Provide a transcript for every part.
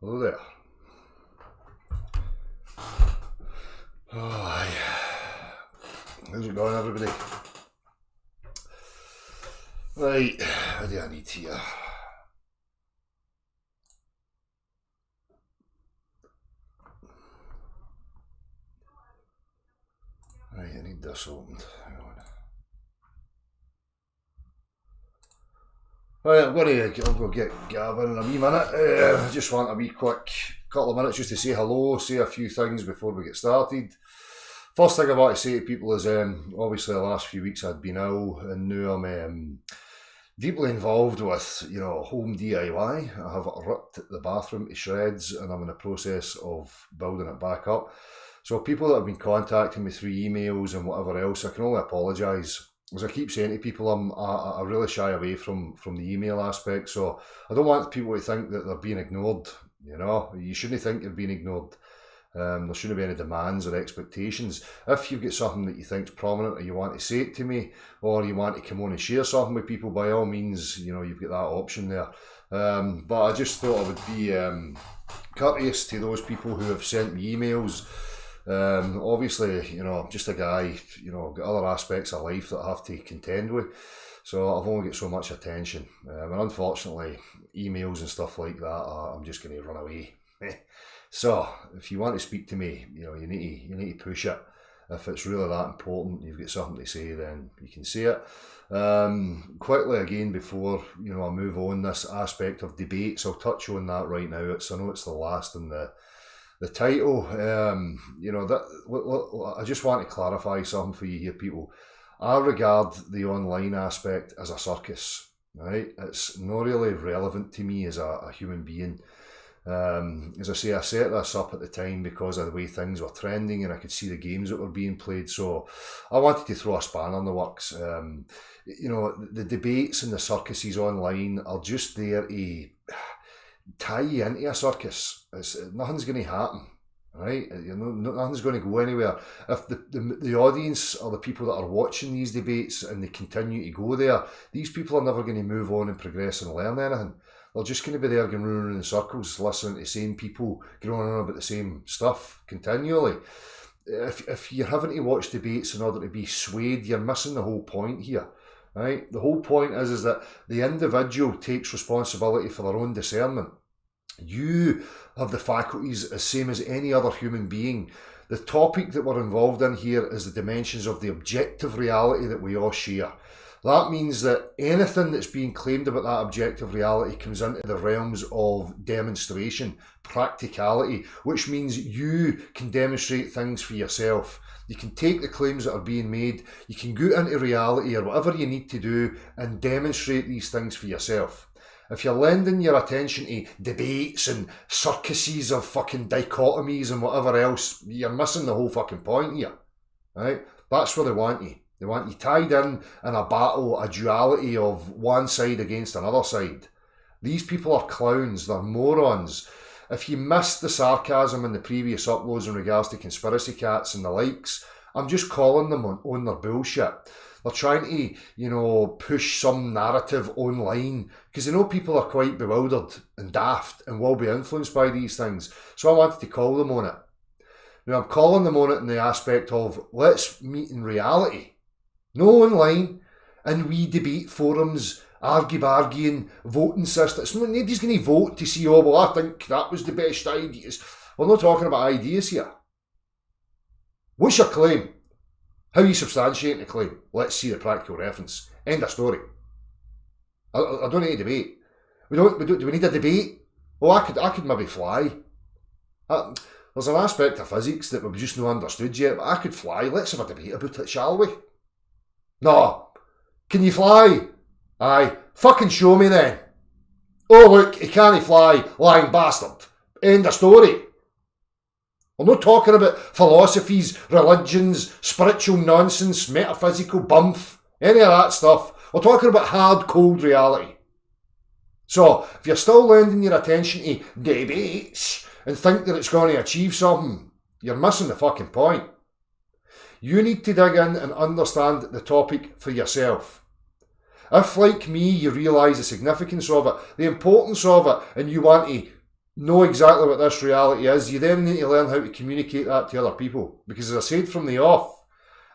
Hello there. Oh, how's it going, everybody? Right, what do I need here? Right, I need this opened. Hang on. Right, I'll go get Gavin in a wee minute. I just want a wee quick couple of minutes just to say hello, say a few things before we get started. First thing I want to say to people is obviously the last few weeks I'd been ill, and now I'm deeply involved with, home DIY. I have ripped the bathroom to shreds and I'm in the process of building it back up. So people that have been contacting me through emails and whatever else, I can only apologise. As I keep saying to people, I really shy away from the email aspect, so I don't want people to think that they're being ignored. You shouldn't think you're being ignored. There shouldn't be any demands or expectations. If you've got something that you think's prominent or you want to say it to me, or you want to come on and share something with people, by all means, you've got that option there. But I just thought I would be courteous to those people who have sent me emails. Obviously, just a guy, got other aspects of life that I have to contend with. So I've only got so much attention. And unfortunately, emails and stuff like that, I'm just going to run away. So if you want to speak to me, you need to push it. If it's really that important, you've got something to say, then you can say it. Quickly again, before I move on, this aspect of debates, I'll touch on that right now. I know it's the last in the title. I just want to clarify something for you here, people. I regard the online aspect as a circus, right? It's not really relevant to me as a human being. As I say, I set this up at the time because of the way things were trending and I could see the games that were being played, so I wanted to throw a spanner in the works. The debates and the circuses online are just there to tie you into a circus. Nothing's going to happen, right? Nothing's going to go anywhere. If the audience or the people that are watching these debates and they continue to go there, these people are never going to move on and progress and learn anything. They're just going to be there going round in circles, listening to the same people going on about the same stuff continually. If you're having to watch debates in order to be swayed, you're missing the whole point here. Right? The whole point is that the individual takes responsibility for their own discernment. You have the faculties as same as any other human being. The topic that we're involved in here is the dimensions of the objective reality that we all share. That means that anything that's being claimed about that objective reality comes into the realms of demonstration, practicality, which means you can demonstrate things for yourself. You can take the claims that are being made, you can go into reality or whatever you need to do and demonstrate these things for yourself. If you're lending your attention to debates and circuses of fucking dichotomies and whatever else, you're missing the whole fucking point here, right? That's where they want you. They want you tied in a battle, a duality of one side against another side. These people are clowns, they're morons. If you missed the sarcasm in the previous uploads in regards to conspiracy cats and the likes, I'm just calling them on their bullshit. They're trying to, push some narrative online because they know people are quite bewildered and daft and will be influenced by these things. So I wanted to call them on it. Now I'm calling them on it in the aspect of let's meet in reality. No online, and we debate forums, argy-bargying, voting systems. Nobody's going to vote to see, I think that was the best ideas. We're not talking about ideas here. What's your claim? How are you substantiating the claim? Let's see the practical reference. End of story. I don't need a debate. Do we need a debate? I could maybe fly. There's an aspect of physics that we've just not understood yet, but I could fly. Let's have a debate about it, shall we? No. Can you fly? Aye. Fucking show me then. Oh look, he can't fly, lying bastard. End of story. We're not talking about philosophies, religions, spiritual nonsense, metaphysical bumf, any of that stuff. We're talking about hard, cold reality. So, if you're still lending your attention to debates and think that it's going to achieve something, you're missing the fucking point. You need to dig in and understand the topic for yourself. If, like me, you realise the significance of it, the importance of it, and you want to know exactly what this reality is, you then need to learn how to communicate that to other people. Because as I said from the off,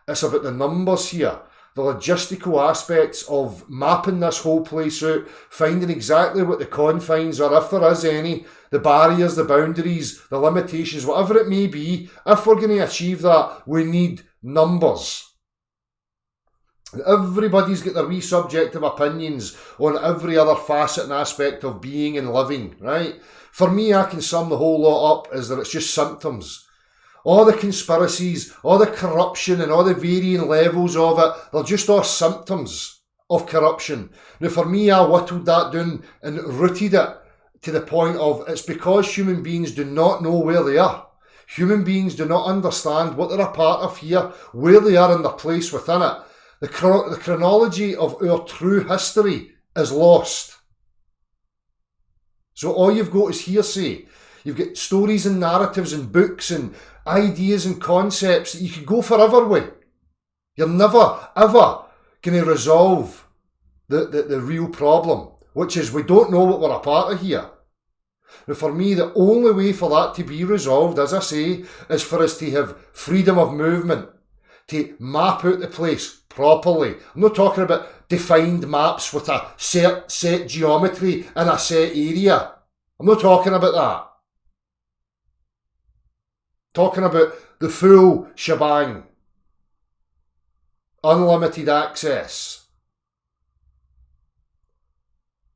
it's about the numbers here, the logistical aspects of mapping this whole place out, finding exactly what the confines are, if there is any, the barriers, the boundaries, the limitations, whatever it may be. If we're going to achieve that, we need numbers. Everybody's got their wee subjective opinions on every other facet and aspect of being and living, right? For me, I can sum the whole lot up as that it's just symptoms. All the conspiracies, all the corruption and all the varying levels of it, they're just all symptoms of corruption. Now for me, I whittled that down and rooted it to the point of it's because human beings do not know where they are. Human beings do not understand what they're a part of here, where they are in their place within it. The chronology of our true history is lost. So all you've got is hearsay. You've got stories and narratives and books and ideas and concepts that you could go forever with. You're never, ever going to resolve the real problem, which is we don't know what we're a part of here. Now for me, the only way for that to be resolved, as I say, is for us to have freedom of movement, to map out the place properly. I'm not talking about defined maps with a set geometry in a set area. I'm not talking about that. Talking about the full shebang. Unlimited access.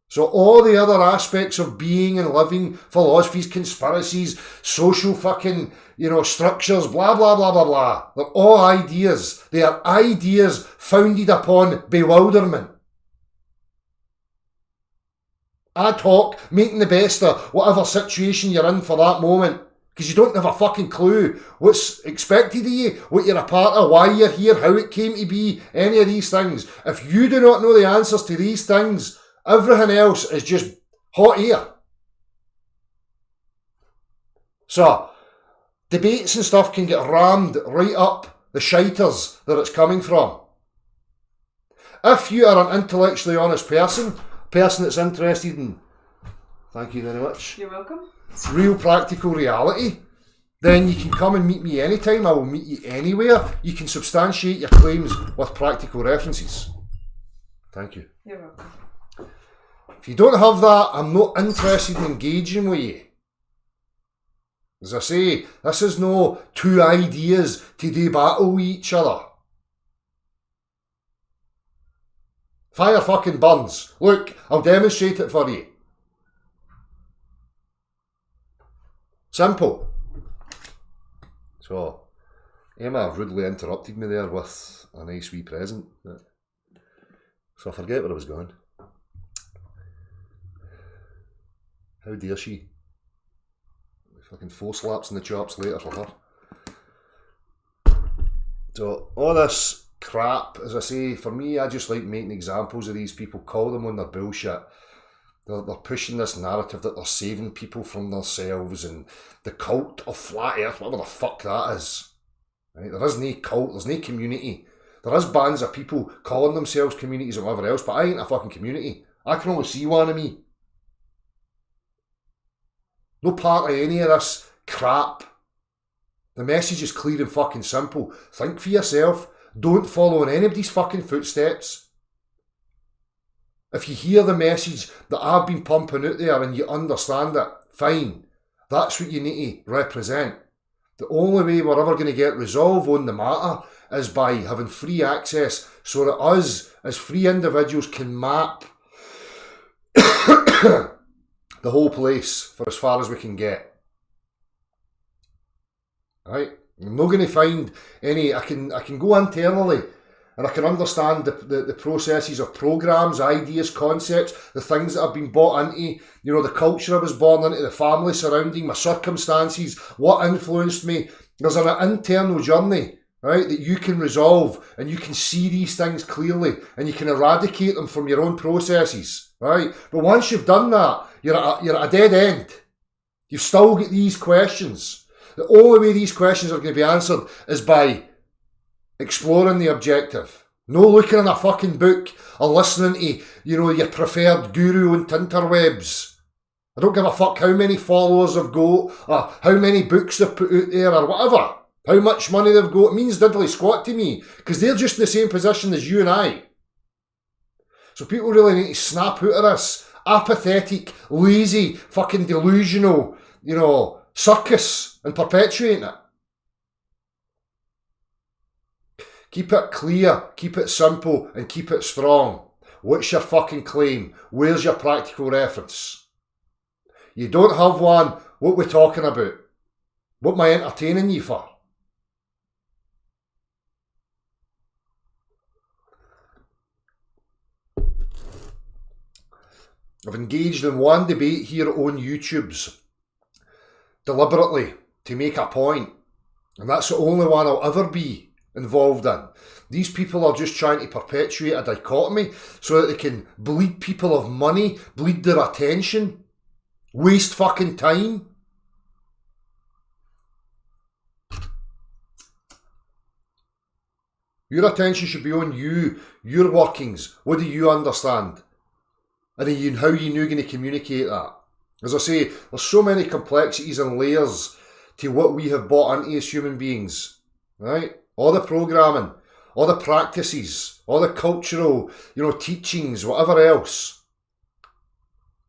So all the other aspects of being and living, philosophies, conspiracies, social fucking, structures, blah, blah, blah, blah, blah. They're all ideas. They are ideas founded upon bewilderment. Ad hoc, making the best of whatever situation you're in for that moment. Because you don't have a fucking clue what's expected of you, what you're a part of, why you're here, how it came to be, any of these things. If you do not know the answers to these things, everything else is just hot air. So, debates and stuff can get rammed right up the shiters that it's coming from. If you are an intellectually honest person that's interested in, thank you very much. You're welcome. Real practical reality, then you can come and meet me anytime. I will meet you anywhere. You can substantiate your claims with practical references. Thank you. You're welcome. If you don't have that, I'm not interested in engaging with you. As I say, this is no two ideas to do battle with each other. Fire fucking burns. Look, I'll demonstrate it for you. Simple. So, Emma rudely interrupted me there with a nice wee present. So I forget where I was going. How dare she? Fucking 4 slaps in the chops later for her. So, all this crap, as I say, for me, I just like making examples of these people, call them on their bullshit. They're pushing this narrative that they're saving people from themselves and the cult of flat earth, whatever the fuck that is. Right? There is no cult, there's no community. There is bands of people calling themselves communities and whatever else, but I ain't a fucking community. I can only see one of me. No part of any of this crap. The message is clear and fucking simple. Think for yourself. Don't follow in anybody's fucking footsteps. If you hear the message that I've been pumping out there and you understand it, fine. That's what you need to represent. The only way we're ever going to get resolve on the matter is by having free access so that us, as free individuals, can map the whole place for as far as we can get. Right? I'm not going to find any. I can go internally and I can understand the processes of programs, ideas, concepts, the things that I've been bought into, the culture I was born into, the family surrounding, my circumstances, what influenced me. There's an internal journey, right, that you can resolve and you can see these things clearly and you can eradicate them from your own processes, right? But once you've done that, you're at a dead end. You've still got these questions. The only way these questions are going to be answered is by exploring the objective. No looking in a fucking book or listening to, your preferred guru on Tinterwebs. I don't give a fuck how many followers they've got, or how many books they've put out there, or whatever. How much money they've got. It means diddly squat to me, because they're just in the same position as you and I. So people really need to snap out of this apathetic, lazy, fucking delusional, circus and perpetuating it. Keep it clear, keep it simple, and keep it strong. What's your fucking claim? Where's your practical reference? You don't have one, what we talking about? What am I entertaining you for? I've engaged in one debate here on YouTube's deliberately to make a point, and that's the only one I'll ever be involved in. These people are just trying to perpetuate a dichotomy so that they can bleed people of money, bleed their attention, waste fucking time. Your attention should be on you, your workings. What do you understand? And how are you going to communicate that? As I say, there's so many complexities and layers to what we have bought into as human beings, right? All the programming, all the practices, all the cultural, teachings, whatever else.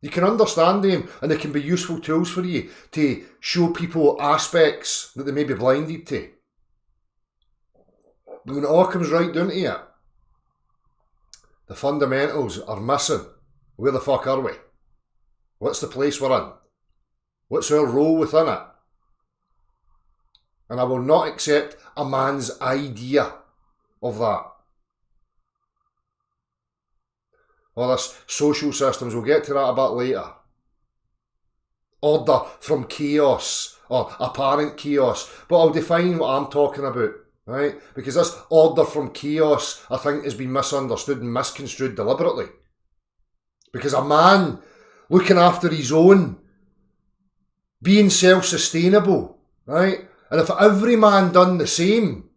You can understand them, and they can be useful tools for you to show people aspects that they may be blinded to. But when it all comes right down to it, the fundamentals are missing. Where the fuck are we? What's the place we're in? What's our role within it? And I will not accept a man's idea of that. All this social systems, we'll get to that a bit later. Order from chaos, or apparent chaos. But I'll define what I'm talking about, right? Because this order from chaos, I think, has been misunderstood and misconstrued deliberately. Because a man looking after his own, being self-sustainable, right? And if every man done the same,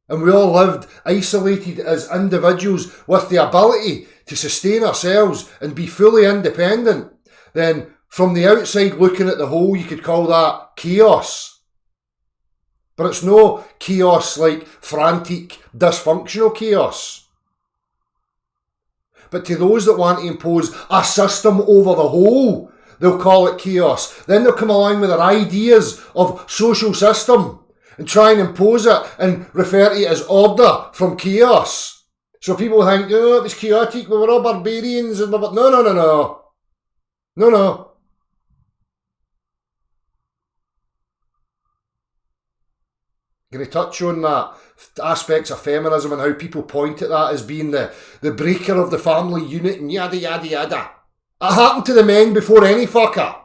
and we all lived isolated as individuals with the ability to sustain ourselves and be fully independent, then from the outside looking at the whole, you could call that chaos. But it's no chaos like frantic, dysfunctional chaos. But to those that want to impose a system over the whole, they'll call it chaos. Then they'll come along with their ideas of social system and try and impose it and refer to it as order from chaos. So people think, it was chaotic, we were all barbarians. And no. No. Going to touch on that, aspects of feminism and how people point at that as being the breaker of the family unit and yada yada yada. It happened to the men before any fucker.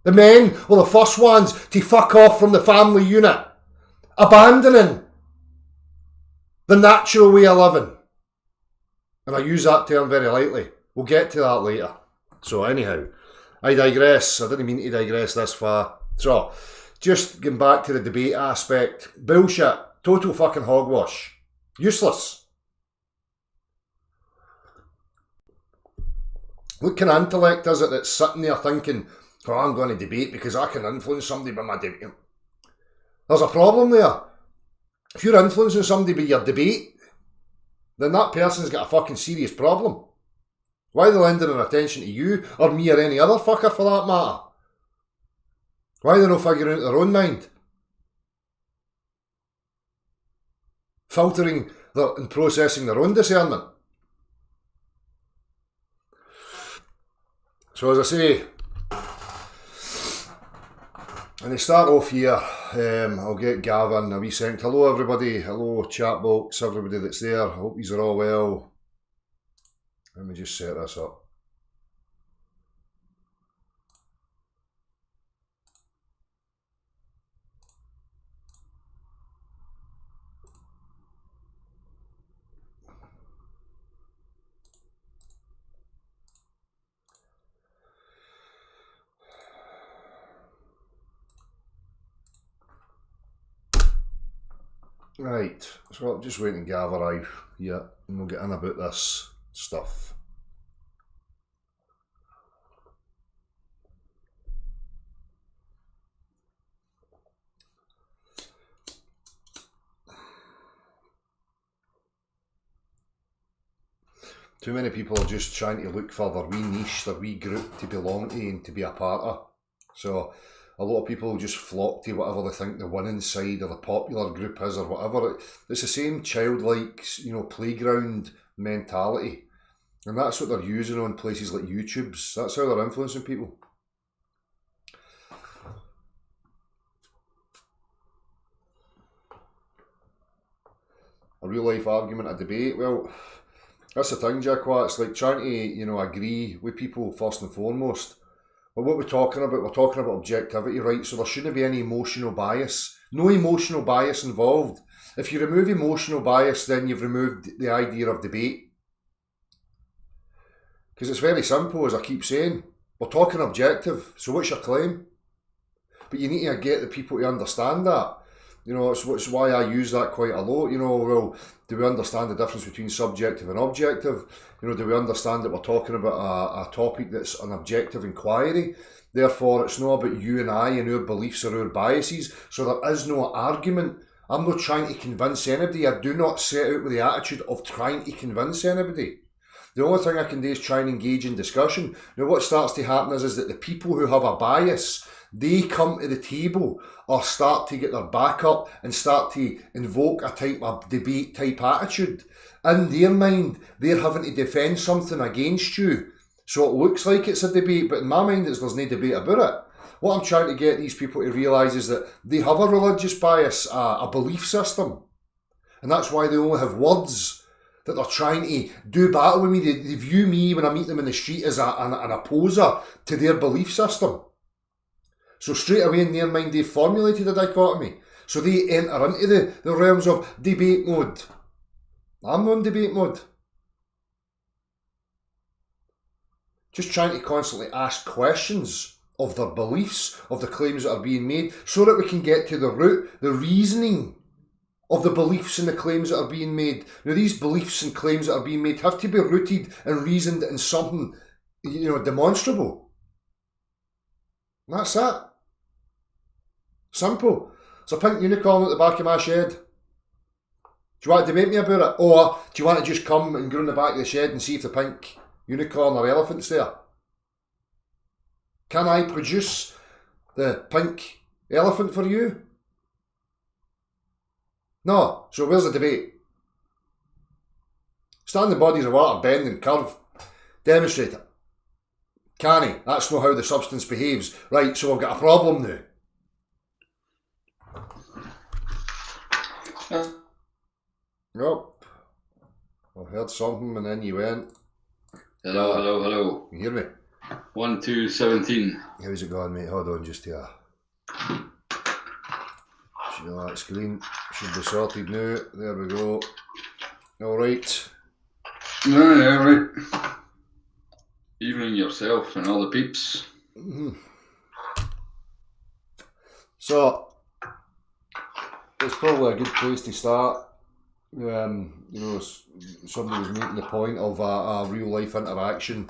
The men were the first ones to fuck off from the family unit, abandoning the natural way of living. And I use that term very lightly. We'll get to that later. So anyhow, I digress. I didn't mean to digress this far. So, just getting back to the debate aspect. Bullshit. Total fucking hogwash. Useless. What kind of intellect is it that's sitting there thinking, I'm going to debate because I can influence somebody by my debate? There's a problem there. If you're influencing somebody by your debate, then that person's got a fucking serious problem. Why are they lending their attention to you or me or any other fucker for that matter? Why are they not figuring out their own mind? Filtering and processing their own discernment. So as I say, and they start off here, I'll get Gavin a wee second. Hello everybody, hello chat box, everybody that's there. I hope you're all well. Let me just set this up. Right, so I'm just waiting to Gav arrive here and we'll get in about this stuff. Too many people are just trying to look for their wee niche, their wee group to belong to and to be a part of. So a lot of people just flock to whatever they think the winning side or the popular group is or whatever. It's the same childlike, playground mentality. And that's what they're using on places like YouTube's. That's how they're influencing people. A real life argument, a debate. Well, that's the thing, Jacqua. It's like trying to, agree with people first and foremost. But what we're talking about objectivity, right? So there shouldn't be any emotional bias. No emotional bias involved. If you remove emotional bias, then you've removed the idea of debate. Because it's very simple, as I keep saying. We're talking objective. So what's your claim? But you need to get the people to understand that. It's why I use that quite a lot. Well, do we understand the difference between subjective and objective? Do we understand that we're talking about a topic that's an objective inquiry? Therefore, it's not about you and I and our beliefs or our biases. So there is no argument. I'm not trying to convince anybody. I do not set out with the attitude of trying to convince anybody. The only thing I can do is try and engage in discussion. Now, what starts to happen is that the people who have a bias, they come to the table or start to get their back up and start to invoke a type of debate type attitude. In their mind, they're having to defend something against you. So it looks like it's a debate, but in my mind, there's no debate about it. What I'm trying to get these people to realise is that they have a religious bias, a belief system. And that's why they only have words that they're trying to do battle with me. They view me when I meet them in the street as an opposer to their belief system. So straight away in their mind, they've formulated a dichotomy. So they enter into the realms of debate mode. I'm not in debate mode. Just trying to constantly ask questions of their beliefs, of the claims that are being made, so that we can get to the root, the reasoning of the beliefs and the claims that are being made. Now, these beliefs and claims that are being made have to be rooted and reasoned in something, demonstrable. And that's it. Simple. It's a pink unicorn at the back of my shed. Do you want to debate me about it? Or do you want to just come and go in the back of the shed and see if the pink unicorn or elephant's there? Can I produce the pink elephant for you? No. So where's the debate? Standing bodies of water, bend and curve. Demonstrate it. Can he? That's not how the substance behaves. Right, so I've got a problem now. Yep. I heard something and then you went. Hello. You hear me? 1, 2, 17. How's it going, mate? Hold on just here. That screen should be sorted now. There we go. Alright. Yeah, right. Evening yourself and all the peeps. Mm-hmm. So, it's probably a good place to start. Somebody was making the point of a real life interaction.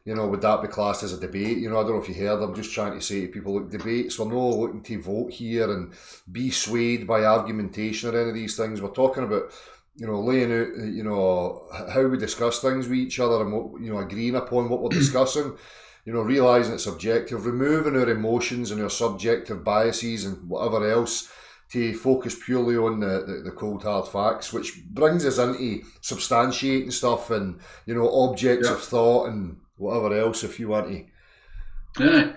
Would that be classed as a debate? I don't know if you heard, I'm just trying to say to people, look, debates, we're not looking to vote here and be swayed by argumentation or any of these things. We're talking about, laying out, how we discuss things with each other and what, agreeing upon what we're discussing, realising it's subjective, removing our emotions and our subjective biases and whatever else to focus purely on the cold hard facts, which brings us into substantiating stuff and, objects of thought and whatever else, if you want to. Yeah.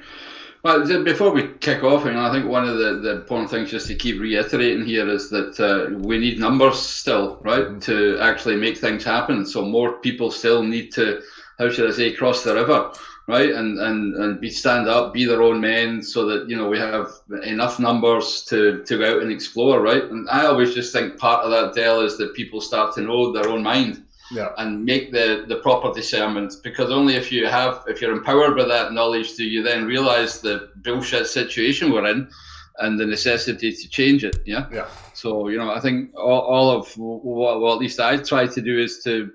Well, before we kick off, I think one of the important things just to keep reiterating here is that we need numbers still, right, to actually make things happen. So more people still need to, how should I say, cross the river, right, and stand up, be their own men, so that we have enough numbers to go out and explore, right. And I always just think part of that, Dale, is that people start to know their own mind. Yeah. And make the proper discernment, because only if you're empowered by that knowledge do you then realise the bullshit situation we're in and the necessity to change it. Yeah. So I think all of what at least I try to do is to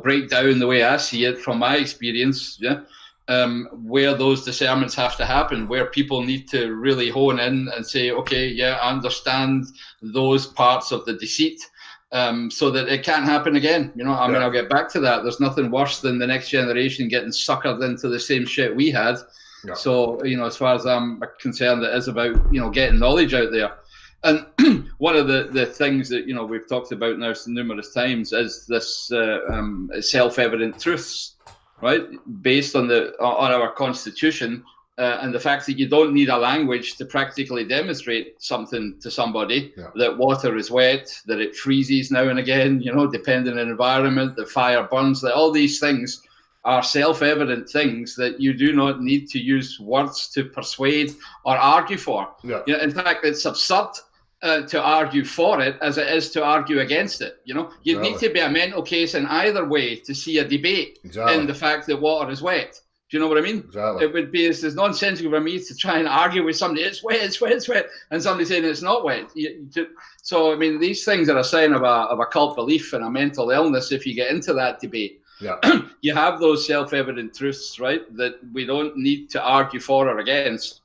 break down the way I see it from my experience. Yeah. Where those discernments have to happen, where people need to really hone in and say, okay, yeah, I understand those parts of the deceit. so that it can't happen again. You know, I mean, I'll get back to that. There's nothing worse than the next generation getting suckered into the same shit we had. Yeah. So, you know, as far as I'm concerned, it is about, you know, getting knowledge out there. And one of the things that, you know, we've talked about now numerous times is this self-evident truths, right? Based on our Constitution and the fact that you don't need a language to practically demonstrate something to somebody, that water is wet, that it freezes now and again, you know, depending on the environment, the fire burns, that all these things are self-evident things that you do not need to use words to persuade or argue for. Yeah. You know, in fact, it's absurd to argue for it as it is to argue against it. You know, you need to be a mental case in either way to see a debate in the fact that water is wet. Do you know what I mean? Exactly. It would be it's nonsensical for me to try and argue with somebody, it's wet, it's wet, it's wet, and somebody saying it's not wet. So, I mean, these things are a sign of a cult belief and a mental illness if you get into that debate. Yeah. You have those self-evident truths, right, that we don't need to argue for or against.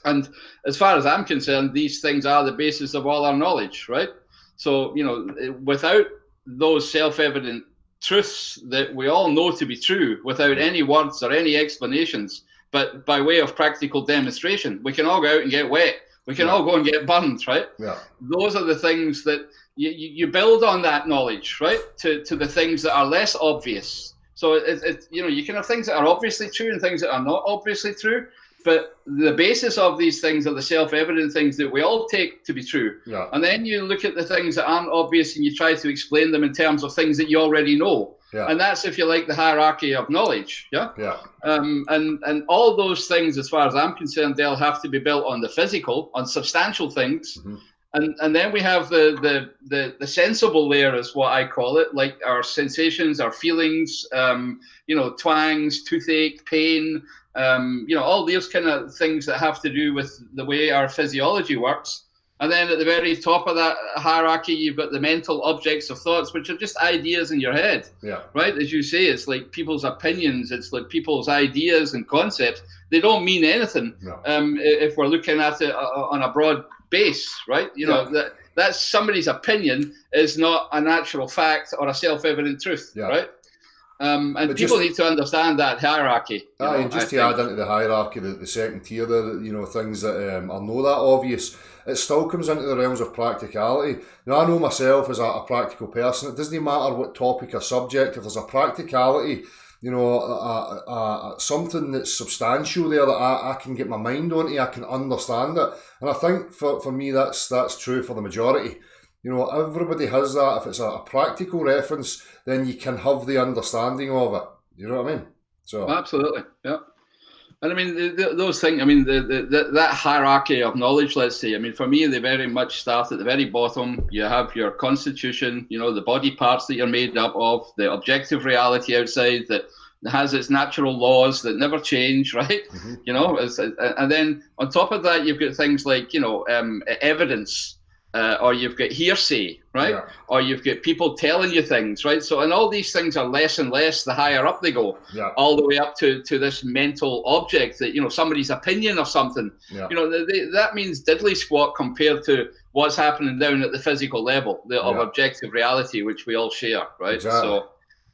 And as far as I'm concerned, these things are the basis of all our knowledge, right? So, you know, without those self-evident truths that we all know to be true, without any words or any explanations, but by way of practical demonstration, we can all go out and get wet. We can all go and get burned, right? Yeah. Those are the things that you build on that knowledge, right? To the things that are less obvious. So it's you know, you can have things that are obviously true and things that are not obviously true. But the basis of these things are the self-evident things that we all take to be true. Yeah. And then you look at the things that aren't obvious and you try to explain them in terms of things that you already know. Yeah. And that's, if you like, the hierarchy of knowledge. Yeah. Yeah. And all those things, as far as I'm concerned, they'll have to be built on the physical, on substantial things. Mm-hmm. And then we have the sensible layer, is what I call it, like our sensations, our feelings, you know, twangs, toothache, pain, you know, all these kind of things that have to do with the way our physiology works. And then at the very top of that hierarchy, you've got the mental objects of thoughts, which are just ideas in your head. Yeah. Right? As you say, it's like people's opinions. It's like people's ideas and concepts. They don't mean anything if we're looking at it on a broad base, right? You know, that's somebody's opinion is not a natural fact or a self-evident truth, right? And but people need to understand that hierarchy. Just to add into the hierarchy, the second tier there, you know, things that are not that obvious, it still comes into the realms of practicality. Now, I know myself as a practical person, it doesn't matter what topic or subject, if there's a practicality, you know, something that's substantial there that I can get my mind onto, I can understand it. And I think for me, that's true for the majority. You know, everybody has that. If it's a practical reference, then you can have the understanding of it. You know what I mean? So absolutely, yeah. And I mean, those things. I mean, that hierarchy of knowledge. Let's say. I mean, for me, they very much start at the very bottom. You have your constitution. You know, the body parts that you're made up of, the objective reality outside that has its natural laws that never change, right? Mm-hmm. You know, and then on top of that, you've got things like, you know, evidence. Or you've got hearsay, right? Yeah. Or you've got people telling you things, right? So, and all these things are less and less the higher up they go, all the way up to this mental object that, you know, somebody's opinion of something. Yeah. You know, that means diddly squat compared to what's happening down at the physical level of objective reality, which we all share, right? Exactly. So,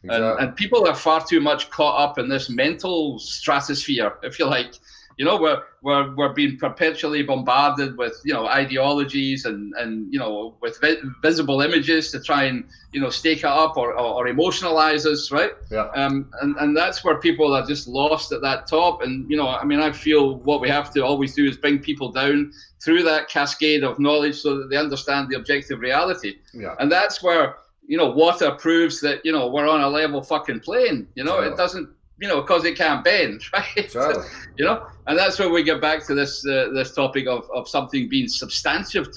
and people are far too much caught up in this mental stratosphere, if you like. You know, we're being perpetually bombarded with, you know, ideologies and you know, with visible images to try and, you know, stake it up or emotionalize us, right? Yeah. And that's where people are just lost at that top. And, you know, I mean, I feel what we have to always do is bring people down through that cascade of knowledge so that they understand the objective reality. Yeah. And that's where, you know, water proves that, you know, we're on a level fucking plane. You know, it doesn't, you know, because it can't bend, right? Exactly. You know, and that's where we get back to this topic of something being substantive,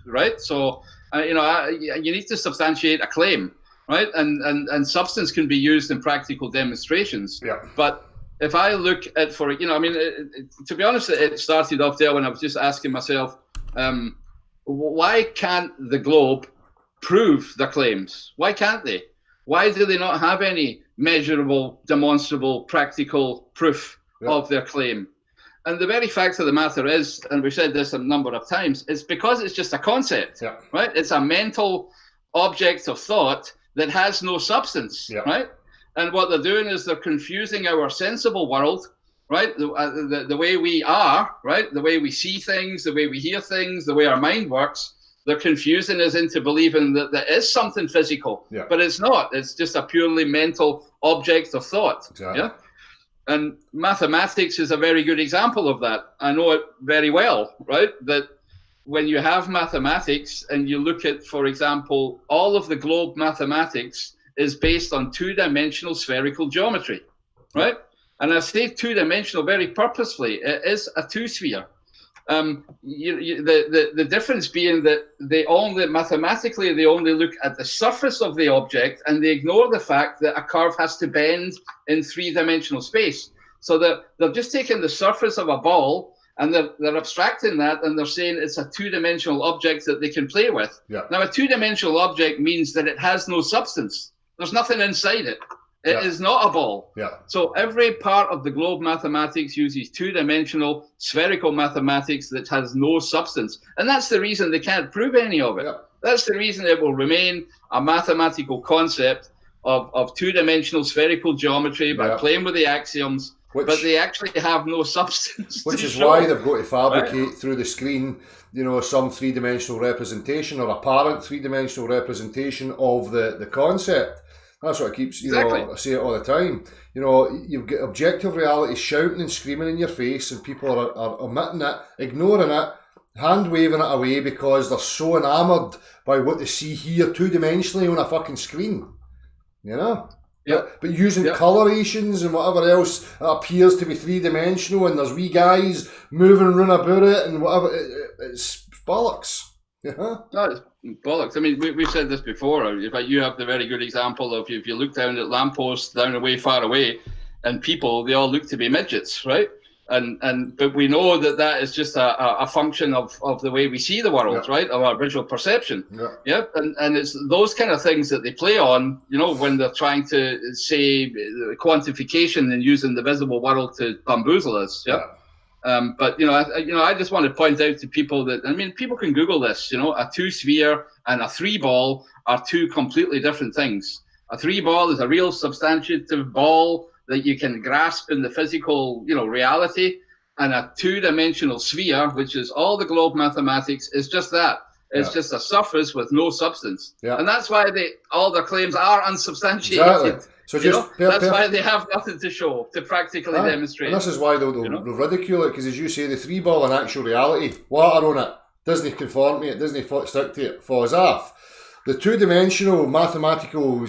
right? So, you know, you need to substantiate a claim, right? And substance can be used in practical demonstrations. Yeah. But if I look at, for, you know, I mean, to be honest, it started off there when I was just asking myself, why can't the globe prove their claims? Why can't they? Why do they not have any measurable, demonstrable, practical proof of their claim? And the very fact of the matter is, and we've said this a number of times, it's because it's just a concept, right? It's a mental object of thought that has no substance, right? And what they're doing is they're confusing our sensible world, right? The way we are, right? The way we see things, the way we hear things, the way our mind works. They're confusing us into believing that there is something physical, but it's not. It's just a purely mental object of thought. Exactly. Yeah. And mathematics is a very good example of that. I know it very well, right? That when you have mathematics and you look at, for example, all of the globe mathematics is based on two-dimensional spherical geometry, right? And I say two-dimensional very purposefully. It is a two-sphere. The difference being that they only look at the surface of the object, and they ignore the fact that a curve has to bend in three-dimensional space. So they're just taking the surface of a ball and they're abstracting that, and they're saying it's a two-dimensional object that they can play with. Now, a two-dimensional object means that it has no substance. There's nothing inside it. It is not a ball. So every part of the globe mathematics uses two-dimensional spherical mathematics that has no substance. And that's the reason they can't prove any of it. That's the reason it will remain a mathematical concept of two-dimensional spherical geometry by playing with the axioms, but they actually have no substance. Which is why they've got to fabricate through the screen, some three-dimensional representation or apparent three-dimensional representation of the concept. That's what it keeps, I say it all the time. You've got objective reality shouting and screaming in your face, and people are omitting it, ignoring it, hand waving it away because they're so enamoured by what they see here two-dimensionally on a fucking screen. But using colorations and whatever else that appears to be three-dimensional, and there's wee guys moving around about it and whatever, it's bollocks. No, it's bollocks. I mean, we've said this before. In fact, you have the very good example of if you look down at lampposts down away, far away, and people, they all look to be midgets, right? But we know that is just a function of the way we see the world, right? Of our visual perception. And it's those kind of things that they play on, when they're trying to say quantification and using the visible world to bamboozle us. But I just want to point out to people that, people can Google this. A two-sphere and a three-ball are two completely different things. A three-ball is a real substantiative ball that you can grasp in the physical, reality, and a two-dimensional sphere, which is all the globe mathematics, is just that. It's just a surface with no substance, and that's why all their claims are unsubstantiated. Exactly. So that's why they have nothing to show, to practically demonstrate. And this is why they'll ridicule it, because as you say, the three ball in actual reality, water on it, doesn't conform to it, doesn't stick to it, falls off. The two-dimensional mathematical,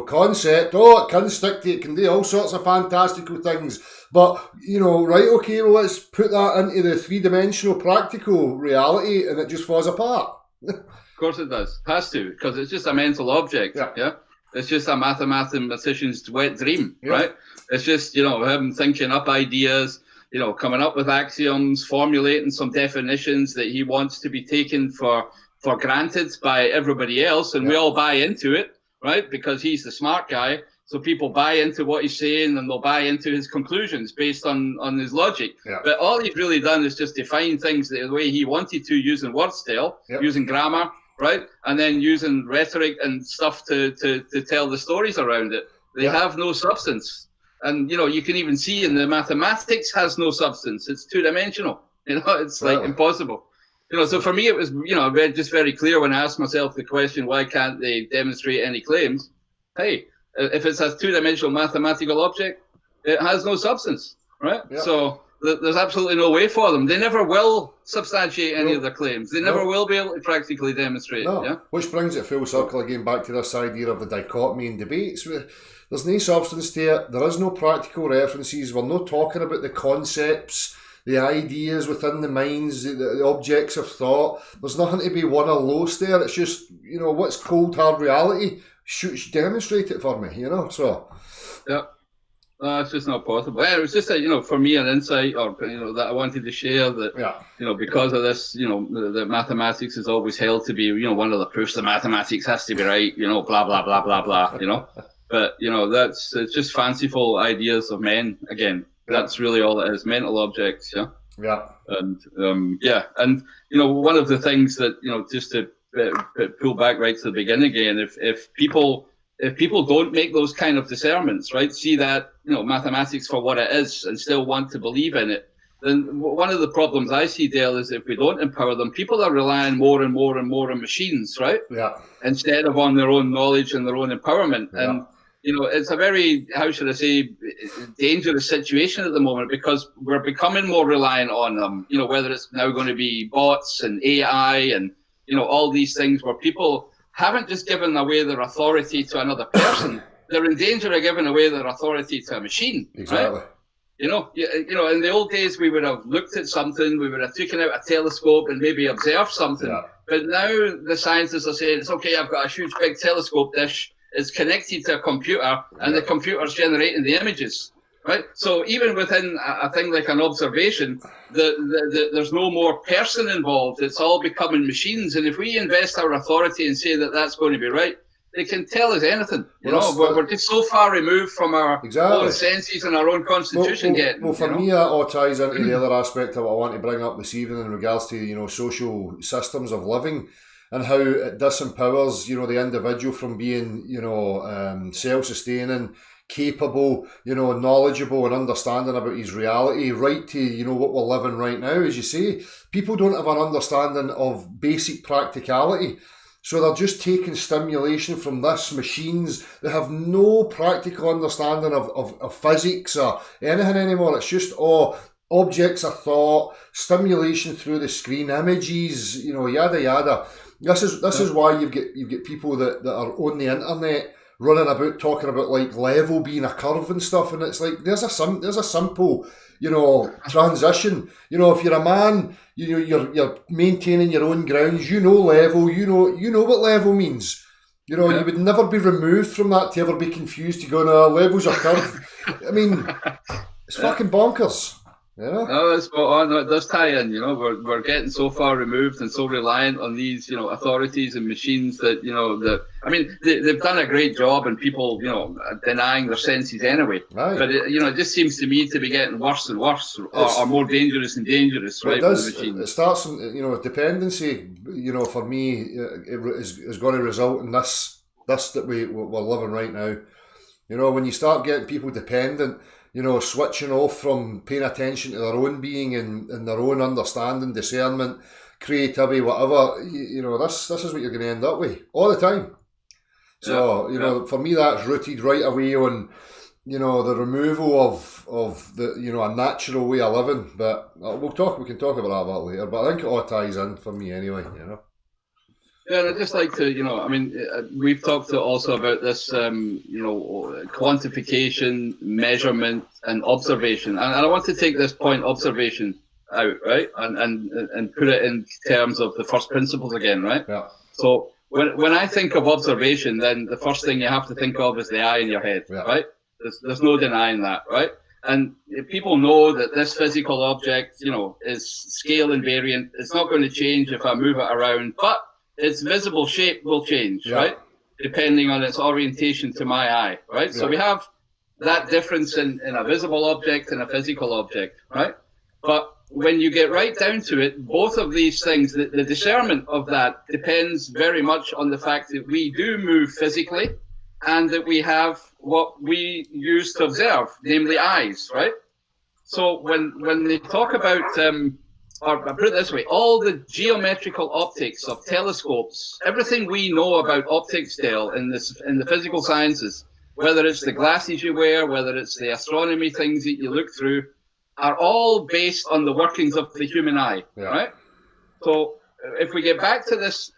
concept, it can stick to it, can do all sorts of fantastical things. But, okay, well, let's put that into the three-dimensional practical reality, and it just falls apart. Of course it does. Has to, because it's just a mental object. It's just a mathematician's wet dream, right? It's just, him thinking up ideas, coming up with axioms, formulating some definitions that he wants to be taken for granted by everybody else, and we all buy into it, right? Because he's the smart guy. So people buy into what he's saying, and they'll buy into his conclusions based on his logic. But all he's really done is just define things the way he wanted to, using word style, using grammar, right? And then using rhetoric and stuff to tell the stories around it. They have no substance. And, you can even see in the mathematics has no substance. It's two-dimensional. It's like impossible. So for me, it was, just very clear when I asked myself the question, why can't they demonstrate any claims? Hey, if it's a two-dimensional mathematical object, it has no substance, right? So there's absolutely no way for them. They never will substantiate any of their claims. They never will be able to practically demonstrate. Which brings it full circle again back to this idea of the dichotomy in debates. There's no substance to it. There is no practical references. We're not talking about the concepts, the ideas within the minds, the objects of thought. There's nothing to be won or lost there. It's just, what's cold hard reality. Demonstrate it for me, so. It's just not possible. It was just for me, an insight, or that I wanted to share that, because of this, the mathematics is always held to be, one of the proofs of mathematics has to be right, blah, blah, blah, blah, blah, But, it's just fanciful ideas of men, again. That's really all it is, mental objects, And, and, one of the things that, just to pull back right to the beginning again. If people don't make those kind of discernments, right, see that mathematics for what it is and still want to believe in it, then one of the problems I see, Dale, is if we don't empower them, people are relying more and more and more on machines, right? Yeah. Instead of on their own knowledge and their own empowerment. Yeah. And it's a very, how should I say, dangerous situation at the moment, because we're becoming more reliant on them, whether it's now going to be bots and AI and, all these things where people haven't just given away their authority to another person. They're in danger of giving away their authority to a machine. Exactly. Right? In the old days, we would have looked at something, we would have taken out a telescope and maybe observed something. Yeah. But now the scientists are saying, it's okay, I've got a huge big telescope dish, it's connected to a computer, and the computer's generating the images, right? So even within a thing like an observation, there's no more person involved. It's all becoming machines. And if we invest our authority and say that that's going to be right, they can tell us anything. We're just so far removed from our own senses and our own constitution. For me, that all ties into the other aspect of what I want to bring up this evening in regards to social systems of living and how it disempowers the individual from being self-sustaining, capable, knowledgeable and understanding about his reality, right to what we're living right now. As you say, people don't have an understanding of basic practicality. So they're just taking stimulation from this machines. They have no practical understanding of physics or anything anymore. It's just objects of thought, stimulation through the screen, images, yada yada. This is why you've got people that are on the internet running about talking about like level being a curve and stuff, and it's like there's a simple transition. If you're a man, you're maintaining your own grounds. Level. You know what level means. You would never be removed from that to ever be confused to go, no, levels are curve. I mean, it's fucking bonkers. No, it's spot on. It does tie in. We're getting so far removed and so reliant on these, authorities and machines that they've done a great job, and people, denying their senses anyway. Right. But it just seems to me to be getting worse and worse, or more dangerous and dangerous. Right. It does. It starts, dependency. For me, is going to result in this that we're living right now. When you start getting people dependent. Switching off from paying attention to their own being and their own understanding, discernment, creativity, whatever, this is what you're going to end up with all the time. So, for me, that's rooted right away on, the removal of the, a natural way of living. But we can talk about that a bit later. But I think it all ties in for me anyway, Yeah, and I'd just like to, we've talked also about this, quantification, measurement, and observation. And I want to take this point, observation, out, right? And put it in terms of the first principles again, right? Yeah. So when I think of observation, then the first thing you have to think of is the eye in your head, right? There's no denying that, right? And people know that this physical object, is scale invariant. It's not going to change if I move it around, but its visible shape will change, right? Depending on its orientation to my eye, right? Yeah. So we have that difference in a visible object and a physical object, right? But when you get right down to it, both of these things, the discernment of that depends very much on the fact that we do move physically and that we have what we use to observe, namely eyes, right? So when they talk about... or put it this way, all the geometrical optics of telescopes, everything we know about optics, Dale, in the physical sciences, whether it's the glasses you wear, whether it's the astronomy things that you look through, are all based on the workings of the human eye, right? So if we get back to this,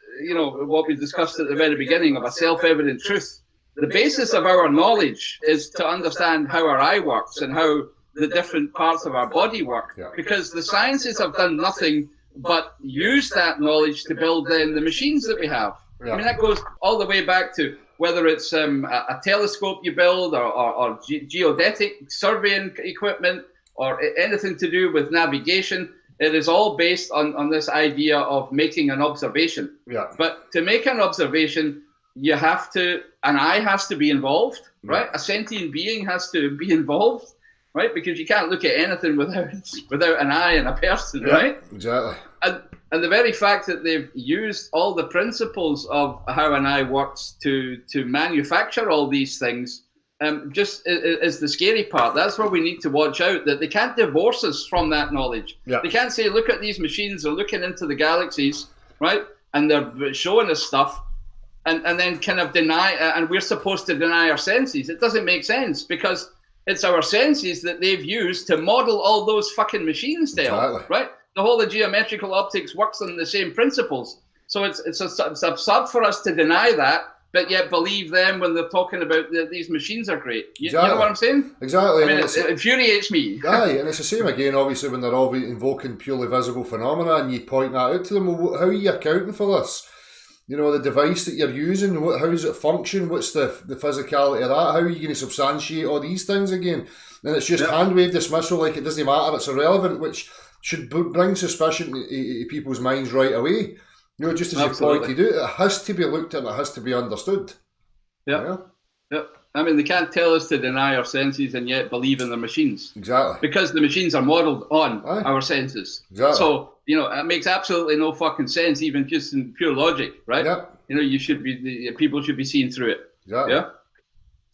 what we discussed at the very beginning of a self-evident truth, the basis of our knowledge is to understand how our eye works and how the different parts of our body work, because the sciences have done nothing but use that knowledge to build then the machines that we have. I mean, that goes all the way back to whether it's a telescope you build or geodetic surveying equipment or anything to do with navigation. It is all based on this idea of making an observation. But to make an observation, an eye has to be involved, right? A sentient being has to be involved. right? Because you can't look at anything without an eye and a person, right? Exactly. And the very fact that they've used all the principles of how an eye works to manufacture all these things just is the scary part. That's where we need to watch out, that they can't divorce us from that knowledge. Yeah. They can't say, look at these machines, they're looking into the galaxies, right? And they're showing us stuff and then kind of deny, and we're supposed to deny our senses. It doesn't make sense because it's our senses that they've used to model all those fucking machines, Dale, exactly. right? The whole of geometrical optics works on the same principles. So it's absurd for us to deny that, but yet believe them when they're talking about these machines are great. You know what I'm saying? Exactly. I mean, it infuriates me. Aye, and it's the same again, obviously, when they're all invoking purely visible phenomena and you point that out to them. Well, how are you accounting for this? You know, the device that you're using, how does it function? What's the physicality of that? How are you going to substantiate all these things again? And it's just hand-wave dismissal, like it doesn't matter, it's irrelevant, which should bring suspicion to people's minds right away. You know, just as Absolutely. you pointed out, it has to be looked at and it has to be understood. Yeah. I mean, they can't tell us to deny our senses and yet believe in the machines. Exactly. Because the machines are modelled on our senses. Exactly. So, you know, it makes absolutely no fucking sense, even just in pure logic, right? Yeah. You know, people should be seeing through it. Exactly. Yeah.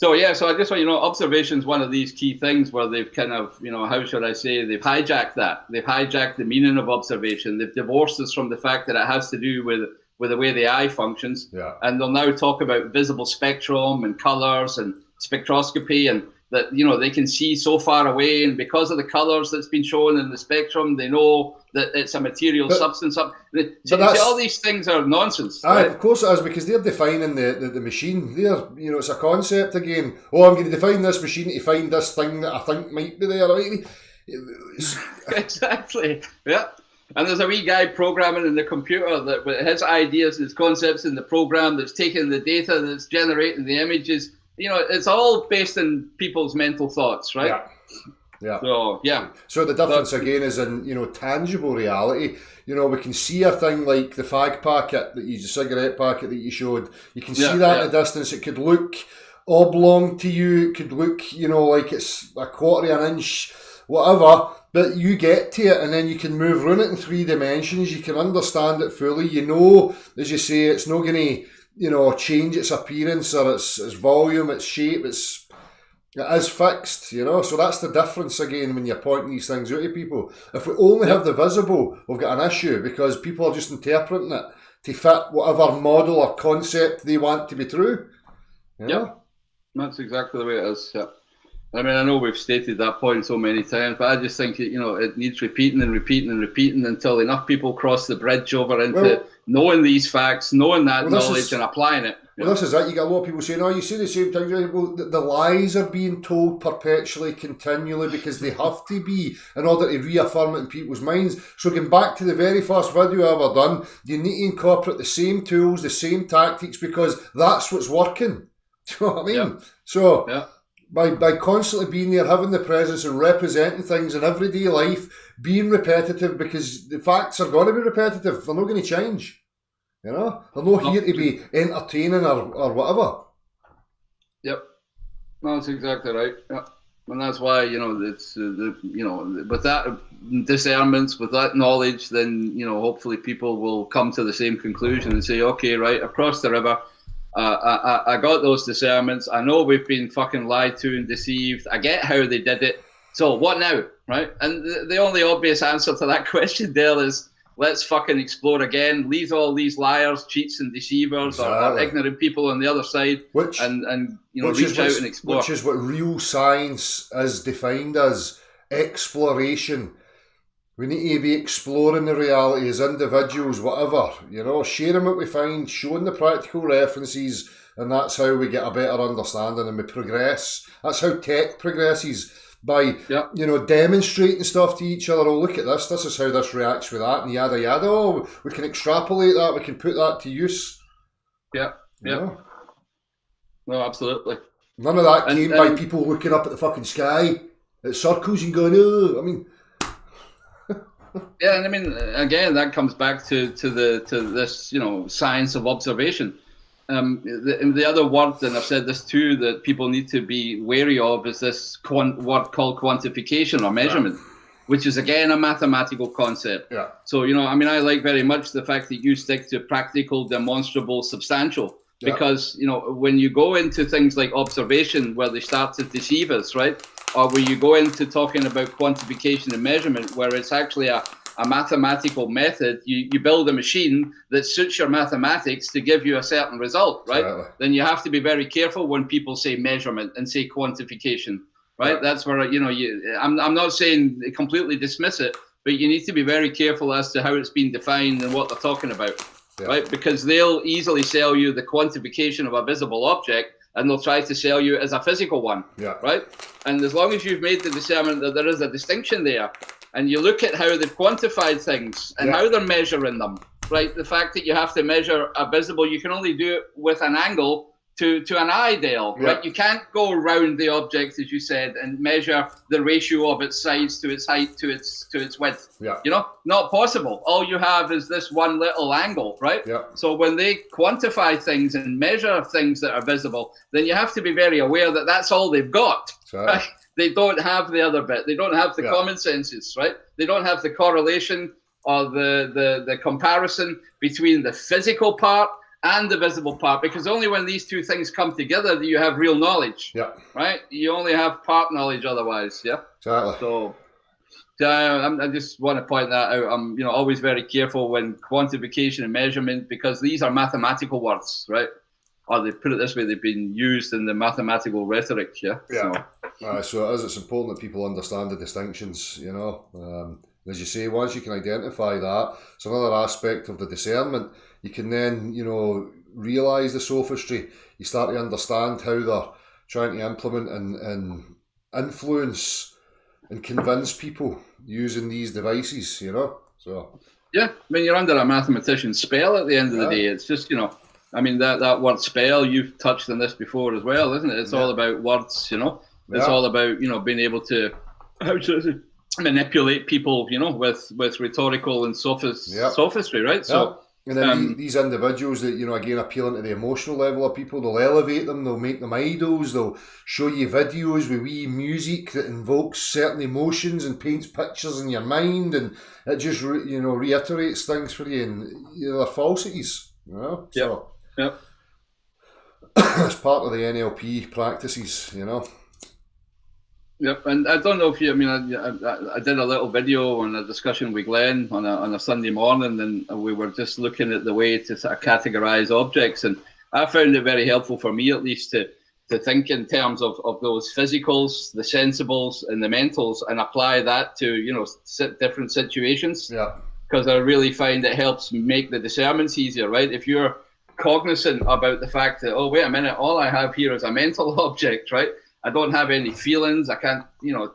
So I just want, observation is one of these key things where they've kind of, how should I say, they've hijacked that. They've hijacked the meaning of observation. They've divorced us from the fact that it has to do with the way the eye functions. Yeah. And they'll now talk about visible spectrum and colors and spectroscopy, and that, they can see so far away, and because of the colors that's been shown in the spectrum, they know that it's a material substance. So all these things are nonsense. Aye, right? of course it is, because they're defining the machine. It's a concept again. Oh, I'm going to define this machine to find this thing that I think might be there. Right? Exactly. Yeah. And there's a wee guy programming in the computer that with his ideas, his concepts in the program that's taking the data, that's generating the images. It's all based in people's mental thoughts, right? Yeah. So, yeah. So the difference again is in, tangible reality. We can see a thing like the fag packet, the cigarette packet that you showed. You can see that in the distance. It could look oblong to you. It could look, like it's a quarter of an inch, whatever. But you get to it and then you can move around it in 3 dimensions. You can understand it fully. As you say, it's not going to, change its appearance or its volume, its shape. It is fixed, So that's the difference again when you're pointing these things out to people. If we only have the visible, we've got an issue because people are just interpreting it to fit whatever model or concept they want to be true. Yeah, that's exactly the way it is. Yeah. I mean, I know we've stated that point so many times, but I just think, it needs repeating and repeating and repeating until enough people cross the bridge over into knowing these facts, knowing that knowledge and applying it. Well, this is it. You get a lot of people saying, you say the same thing. Well, the lies are being told perpetually, continually, because they have to be in order to reaffirm it in people's minds. So going back to the very first video I ever done, you need to incorporate the same tools, the same tactics, because that's what's working. Do you know what I mean? Yeah. So... By constantly being there, having the presence and representing things in everyday life, being repetitive, because the facts are going to be repetitive. They're not going to change. They're not here to be entertaining or whatever. Yep. No, that's exactly right. Yeah. And that's why, it's, with that discernment, with that knowledge, then, hopefully people will come to the same conclusion and say, okay, right, across the river, I got those discernments. I know we've been fucking lied to and deceived. I get how they did it. So what now, right? And the only obvious answer to that question, Dale, is let's fucking explore again. Leave all these liars, cheats, and deceivers, or ignorant people on the other side, and reach out and explore. Which is what real science is defined as: exploration. We need to be exploring the reality as individuals, whatever, sharing what we find, showing the practical references, and that's how we get a better understanding and we progress. That's how tech progresses, by, demonstrating stuff to each other. Oh, look at this is how this reacts with that, and yada yada. Oh, we can extrapolate that, we can put that to use. Yeah. No, absolutely. None of that came by people looking up at the fucking sky at circles and going, oh, I mean... Yeah, and I mean, again, that comes back to this, science of observation. The other word, and I've said this too, that people need to be wary of is this word called quantification or measurement, which is again a mathematical concept. Yeah. So, I like very much the fact that you stick to practical, demonstrable, substantial, because, when you go into things like observation where they start to deceive us, right? Or where you go into talking about quantification and measurement, where it's actually a mathematical method, you build a machine that suits your mathematics to give you a certain result, right? Exactly. Then you have to be very careful when people say measurement and say quantification, right? Yeah. That's where, I'm not saying completely dismiss it, but you need to be very careful as to how it's been defined and what they're talking about, right? Because they'll easily sell you the quantification of a visible object, and they'll try to sell you as a physical one, right? And as long as you've made the discernment that there is a distinction there, and you look at how they've quantified things and how they're measuring them, right? The fact that you have to measure a visible, you can only do it with an angle to an eye, Dale, right? You can't go around the object, as you said, and measure the ratio of its size to its height to its width. Not possible. All you have is this one little angle, right? So when they quantify things and measure things that are visible, then you have to be very aware that that's all they've got, right? They don't have the other bit. They don't have the common senses, right? They don't have the correlation or the comparison between the physical part and the visible part, because only when these two things come together do you have real knowledge, right? You only have part knowledge otherwise, Exactly. So I just want to point that out. I'm always very careful when quantification and measurement, because these are mathematical words, right? Or they put it this way, they've been used in the mathematical rhetoric, So it's important that people understand the distinctions, as you say, once you can identify that, it's another aspect of the discernment. You can then, realise the sophistry. You start to understand how they're trying to implement and influence and convince people using these devices, So you're under a mathematician's spell at the end of the day. It's just, that word spell, you've touched on this before as well, isn't it? It's all about words, It's all about, being able to manipulate people, with rhetorical and sophistry, right? So, and then these individuals that, again, appealing to the emotional level of people, they'll elevate them, they'll make them idols, they'll show you videos with wee music that invokes certain emotions and paints pictures in your mind, and it just, reiterates things for you, and they're falsities, So, it's part of the NLP practices, Yep, and I don't know if you. I did a little video on a discussion with Glenn on a Sunday morning, and we were just looking at the way to sort of categorize objects, and I found it very helpful for me, at least, to think in terms of those physicals, the sensibles, and the mentals, and apply that to different situations. Because I really find it helps make the discernments easier, right? If you're cognizant about the fact that, oh, wait a minute, all I have here is a mental object, right? I don't have any feelings. I can't,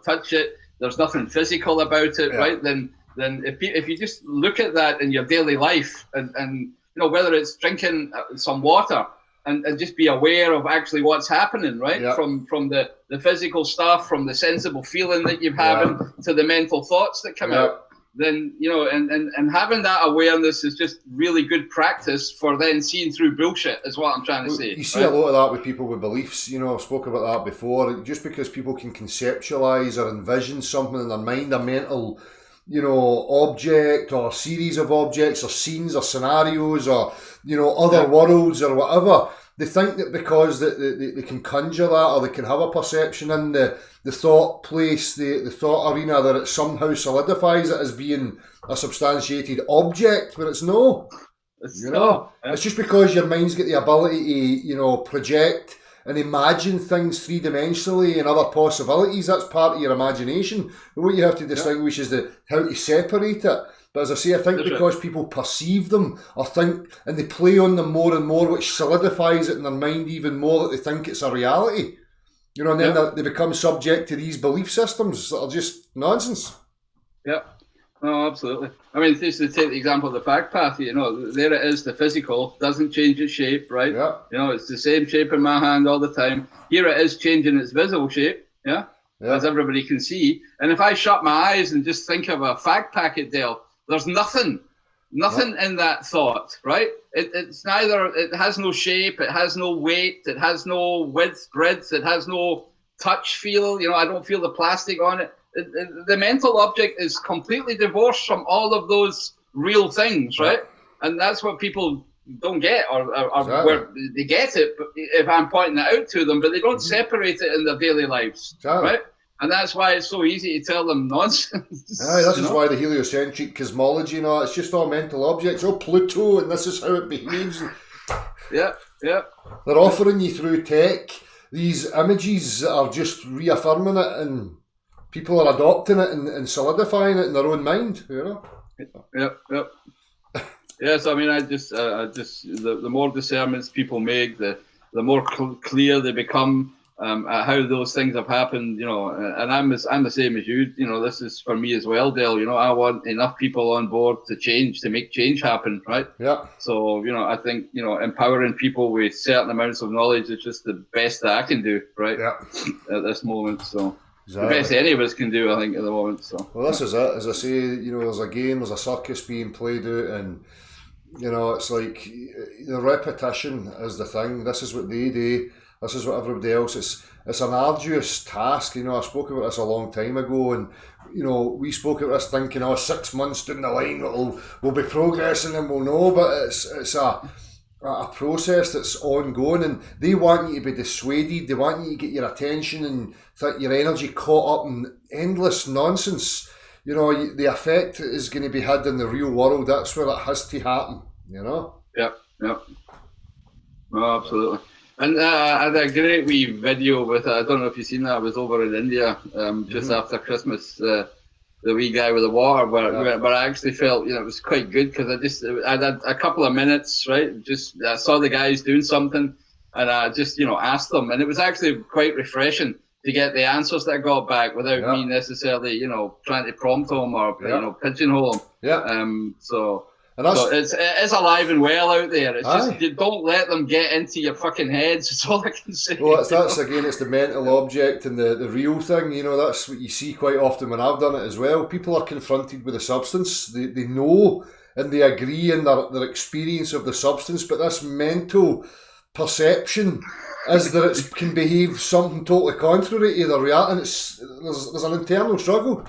touch it. There's nothing physical about it, right? Then if you just look at that in your daily life, and whether it's drinking some water, and just be aware of actually what's happening, right? From the physical stuff, from the sensible feeling that you're having to the mental thoughts that come out. Then, and having that awareness is just really good practice for then seeing through bullshit, is what I'm trying to say. You see a lot of that with people with beliefs, I've spoken about that before. Just because people can conceptualise or envision something in their mind, a mental, object or series of objects or scenes or scenarios or, other worlds or whatever, they think that because they can conjure that, or they can have a perception in the thought place, the thought arena, that it somehow solidifies it as being a substantiated object, but it's no. It's just because your mind's got the ability to, project and imagine things three-dimensionally and other possibilities. That's part of your imagination. But what you have to distinguish is how to separate it. But as I say, I think because people perceive them or think, and they play on them more and more, which solidifies it in their mind even more, that they think it's a reality. And then they become subject to these belief systems that are just nonsense. No, absolutely. Just to take the example of the fact path, there it is, the physical, doesn't change its shape, right? It's the same shape in my hand all the time. Here it is changing its visible shape, as everybody can see. And if I shut my eyes and just think of a fact packet, Dale, there's nothing Nothing in that thought, right? It's neither, it has no shape, it has no weight, it has no width, breadth, it has no touch feel. I don't feel the plastic on it. The mental object is completely divorced from all of those real things, right? And that's what people don't get, or where they get it, but if I'm pointing it out to them, but they don't separate it in their daily lives, right? And that's why it's so easy to tell them nonsense. This is why the heliocentric cosmology and all, it's just all mental objects. Oh, Pluto, and this is how it behaves. Yeah. They're offering you through tech these images that are just reaffirming it, and people are adopting it and solidifying it in their own mind, Yep. Yes, I mean, I just the more discernments people make, the more clear they become at how those things have happened, and I'm the same as you. This is for me as well, Dale. I want enough people on board to make change happen, right? Yeah. So I think empowering people with certain amounts of knowledge is just the best that I can do, right? Yeah. At this moment, so. Exactly. The best any of us can do, I think, at the moment. So. Well, this is it. As I say, there's a game, there's a circus being played out, and it's like the repetition is the thing. This is what they do. This is what everybody else. It's an arduous task. I spoke about this a long time ago, and we spoke about this thinking, 6 months down the line we'll be progressing and we'll know. But it's a process that's ongoing, and they want you to be dissuaded. They want you to get your attention and your energy caught up in endless nonsense. The effect is going to be had in the real world. That's where it has to happen. Yep. Oh, absolutely. And I had a great wee video with, I don't know if you've seen that, I was over in India just after Christmas, the wee guy with the water, where I actually felt, it was quite good, because I had a couple of minutes, right? Just, I saw the guys doing something, and I just, asked them, and it was actually quite refreshing to get the answers that I got back without me necessarily, trying to prompt them or, pigeonhole them. Yeah. So it's alive and well out there. It's just, you don't let them get into your fucking heads. That's all I can say. Well, that's again, it's the mental object and the real thing. That's what you see quite often when I've done it as well. People are confronted with a substance. They know and they agree in their experience of the substance, but this mental perception is that it can behave something totally contrary to the reality, and there's an internal struggle.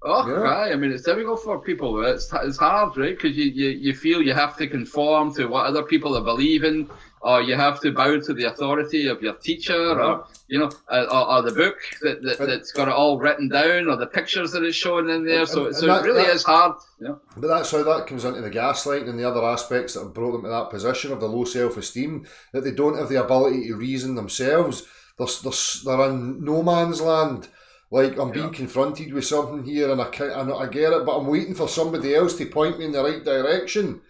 I mean, it's difficult for people. It's hard, right? Because you feel you have to conform to what other people are believing, or you have to bow to the authority of your teacher, or the book that's got it all written down, or the pictures that it's showing in there. So it really is hard. Yeah. But that's how that comes into the gaslighting and the other aspects that have brought them to that position of the low self-esteem, that they don't have the ability to reason themselves. They're in no man's land. Like, I'm being confronted with something here, and I get it, but I'm waiting for somebody else to point me in the right direction.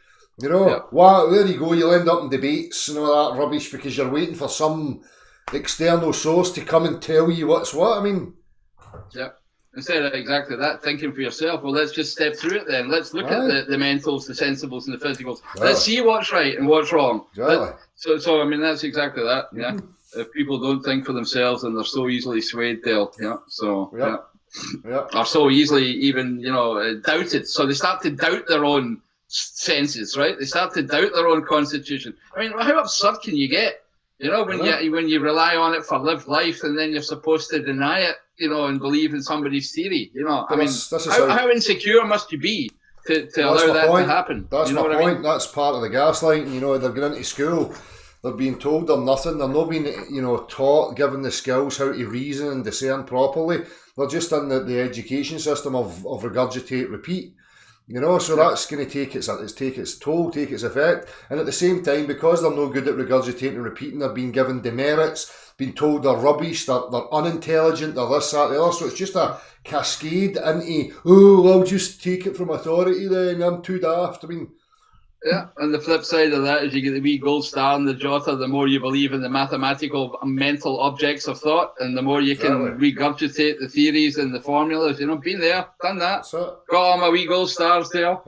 Wow, there you go, you'll end up in debates and all that rubbish because you're waiting for some external source to come and tell you what's what. I mean... Yeah. Instead of exactly that, thinking for yourself, well, let's just step through it then. Let's look at the mentals, the sensibles, and the physicals. Let's see what's right and what's wrong. So I mean, that's exactly that, yeah. If people don't think for themselves, and they're so easily swayed, they'll, are so easily even, doubted. So they start to doubt their own senses, right? They start to doubt their own constitution. I mean, how absurd can you get? When you rely on it for lived life, and then you're supposed to deny it, and believe in somebody's theory. I mean, how insecure must you be to allow that to happen? That's my point. I mean? That's part of the gaslighting. They're going into school. They're being told they're nothing. They're not being, taught, given the skills how to reason and discern properly. They're just in the education system of regurgitate, repeat. So that's going to take its toll, take its effect. And at the same time, because they're no good at regurgitating and repeating, they're being given demerits, being told they're rubbish, they're unintelligent, they're this, that, the other. So it's just a cascade into, I'll just take it from authority then, I'm too daft. I mean... Yeah, and the flip side of that is you get the wee gold star in the Jota, the more you believe in the mathematical mental objects of thought, and the more you can regurgitate the theories and the formulas. Been there, done that. Got all my wee gold stars there.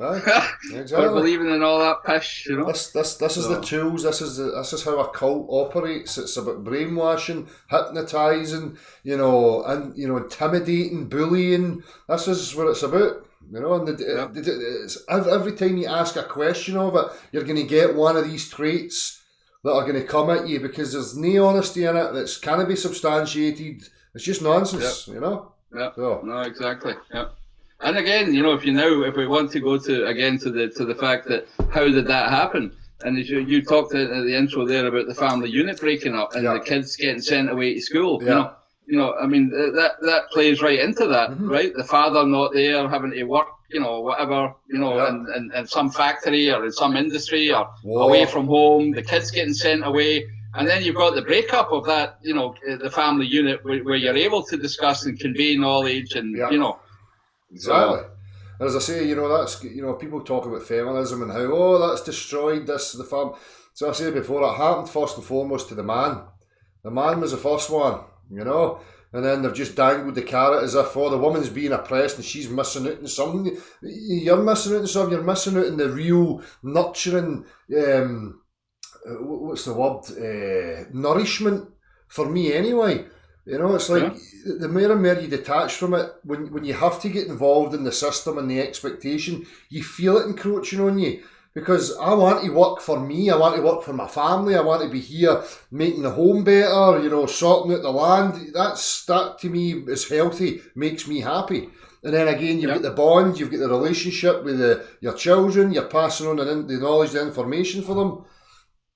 Exactly. For believing in all that pish, This is the tools, this is how a cult operates. It's about brainwashing, hypnotising, intimidating, bullying. This is what it's about. You know, and every time you ask a question of it, you're going to get one of these traits that are going to come at you, because there's no honesty in it that's can't be substantiated. It's just nonsense, you know? Yeah, so. No, exactly, yeah. And again, you know, if we want to go to the fact that how did that happen? And as you talked at the intro there about the family unit breaking up and the kids getting sent away to school, you know, I mean, that plays right into that, right? The father not there, having to work, you know, whatever, you know, in some factory or in some industry or away from home, the kids getting sent away. And then you've got the breakup of that, you know, the family unit where you're able to discuss and convey knowledge and, you know. Exactly. As I say, you know, that's, you know, people talk about feminism and how, that's destroyed the family. So I said before, it happened first and foremost to the man. The man was the first one, you know, and then they've just dangled the carrot as if, the woman's being oppressed and she's missing out on something. You're missing out on something. You're missing out on the real nurturing, what's the word? Nourishment for me anyway. You know, it's like the more and more you detach from it, when you have to get involved in the system and the expectation, you feel it encroaching on you. Because I want to work for me, I want to work for my family, I want to be here making the home better, you know, sorting out the land. That to me is healthy, makes me happy. And then again, you've got the bond, you've got the relationship with your children, you're passing on the knowledge, the information for them.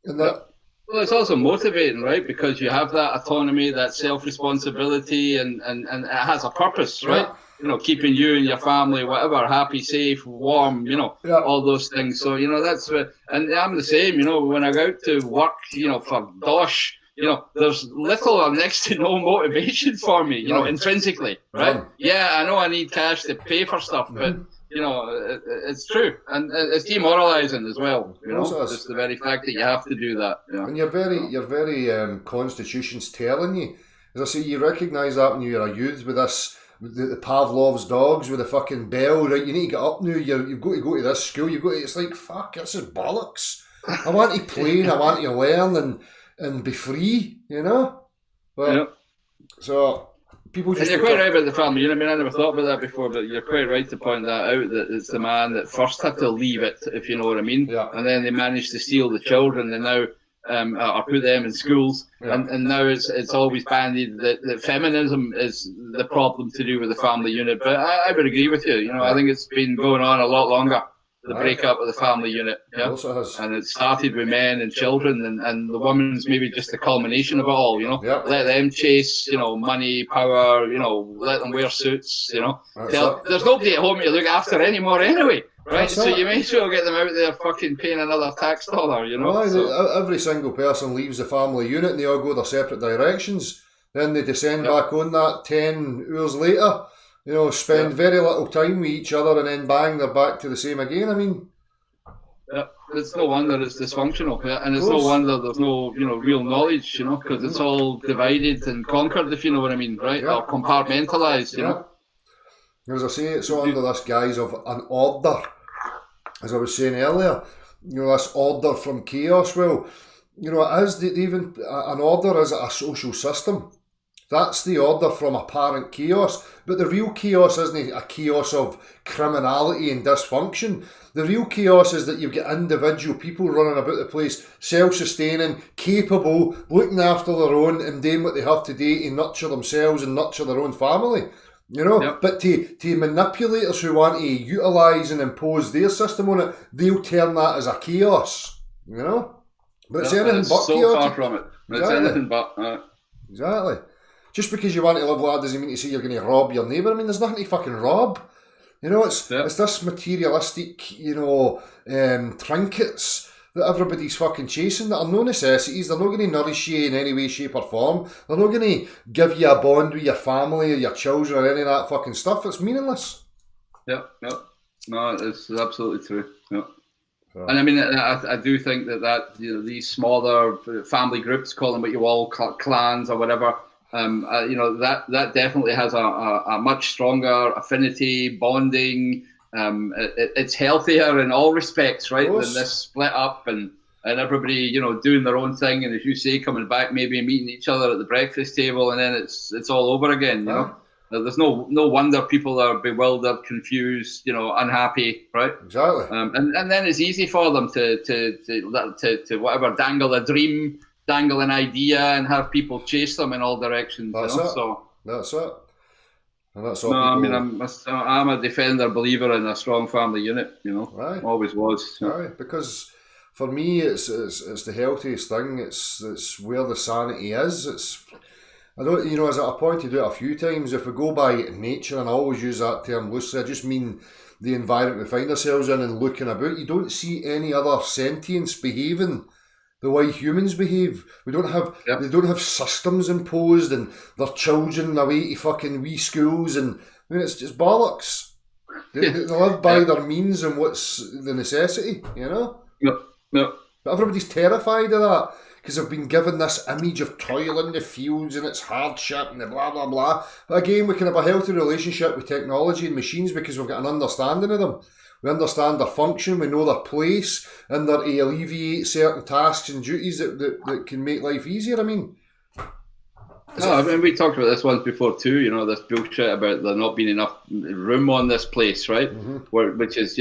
And that. Well, it's also motivating, right? Because you have that autonomy, that self-responsibility, and it has a purpose, right? You know, keeping you and your family, whatever, happy, safe, warm, you know, all those things. So, you know, that's what, and I'm the same, you know, when I go out to work, you know, for Dosh, you know, there's little or next to no motivation for me, you know, intrinsically, right? Yeah, I know I need cash to pay for stuff, but you know, it's true, and it's demoralising as well. You know, just the very fact that you have to do that. You know? And your very constitution's telling you. As I say, you recognise that when you're a youth with this, with the Pavlov's dogs with the fucking bell. Right, you need to get up now. You've got to go to this school. You've got to. It's like fuck. This is bollocks. I want to play and I want to learn and be free. You know. Well, so. People just and you're quite right about the family unit. I mean, I never thought about that before, but you're quite right to point that out, that it's the man that first had to leave it, if you know what I mean. And then they managed to steal the children and now or put them in schools. And now it's always bandied that feminism is the problem to do with the family unit. But I would agree with you. You know, I think it's been going on a lot longer. The breakup of the family unit, and it started with men and children, and the woman's maybe just the culmination of it all, you know. Let them chase, you know, money, power, you know, let them wear suits, you know. There's nobody at home to look after anymore anyway, right? So you may as well get them out there fucking paying another tax dollar, you know. Every single person leaves the family unit and they all go their separate directions. Then they descend back on that 10 hours later. You know, spend very little time with each other and then bang, they're back to the same again. I mean... it's no wonder it's dysfunctional. And it's no wonder there's no, you know, real knowledge, you know, because it's all divided and conquered, if you know what I mean, right? Or compartmentalised, you know. As I say, it's all under this guise of an order. As I was saying earlier, you know, this order from chaos. Well, you know, even an order is a social system. That's the order from apparent chaos. But the real chaos isn't a chaos of criminality and dysfunction. The real chaos is that you've got individual people running about the place, self-sustaining, capable, looking after their own and doing what they have to do to nurture themselves and nurture their own family. You know, but to manipulators who want to utilise and impose their system on it, they'll term that as a chaos. You know? But it's anything but so chaotic. Far from it. It's anything but... Exactly. Just because you want to live like doesn't mean to say you're going to rob your neighbour. I mean, there's nothing to fucking rob. You know, it's this materialistic, you know, trinkets that everybody's fucking chasing that are no necessities. They're not going to nourish you in any way, shape or form. They're not going to give you a bond with your family or your children or any of that fucking stuff. It's meaningless. No, it's absolutely true. And I mean, I do think that you know, these smaller family groups, call them what you all, clans or whatever, you know, that definitely has a much stronger affinity, bonding. It's healthier in all respects, right? Than this split up and everybody, you know, doing their own thing, and as you say, coming back maybe meeting each other at the breakfast table, and then it's all over again, you know. There's no wonder people are bewildered, confused, unhappy, right? Exactly. And then it's easy for them to whatever, dangle a dream, dangle an idea, and have people chase them in all directions. That's it. So that's it. And that's all. No, people... I mean, I'm a defender, believer in a strong family unit. Right. Always was. Right, because for me, it's the healthiest thing. It's where the sanity is. I don't, as I pointed out a few times, if we go by nature, and I always use that term loosely, I just mean the environment we find ourselves in and looking about. You don't see any other sentience behaving the way humans behave. They don't have systems imposed and their children away to fucking wee schools, and I mean, it's just bollocks. They live by their means and what's the necessity, No. But everybody's terrified of that because they've been given this image of toil in the fields and it's hardship and the blah blah blah. But again, we can have a healthy relationship with technology and machines because we've got an understanding of them. We understand their function, we know their place, and they're to alleviate certain tasks and duties that can make life easier. I mean, we talked about this once before too. This bullshit about there not being enough room on this place, right? Mm-hmm. Which is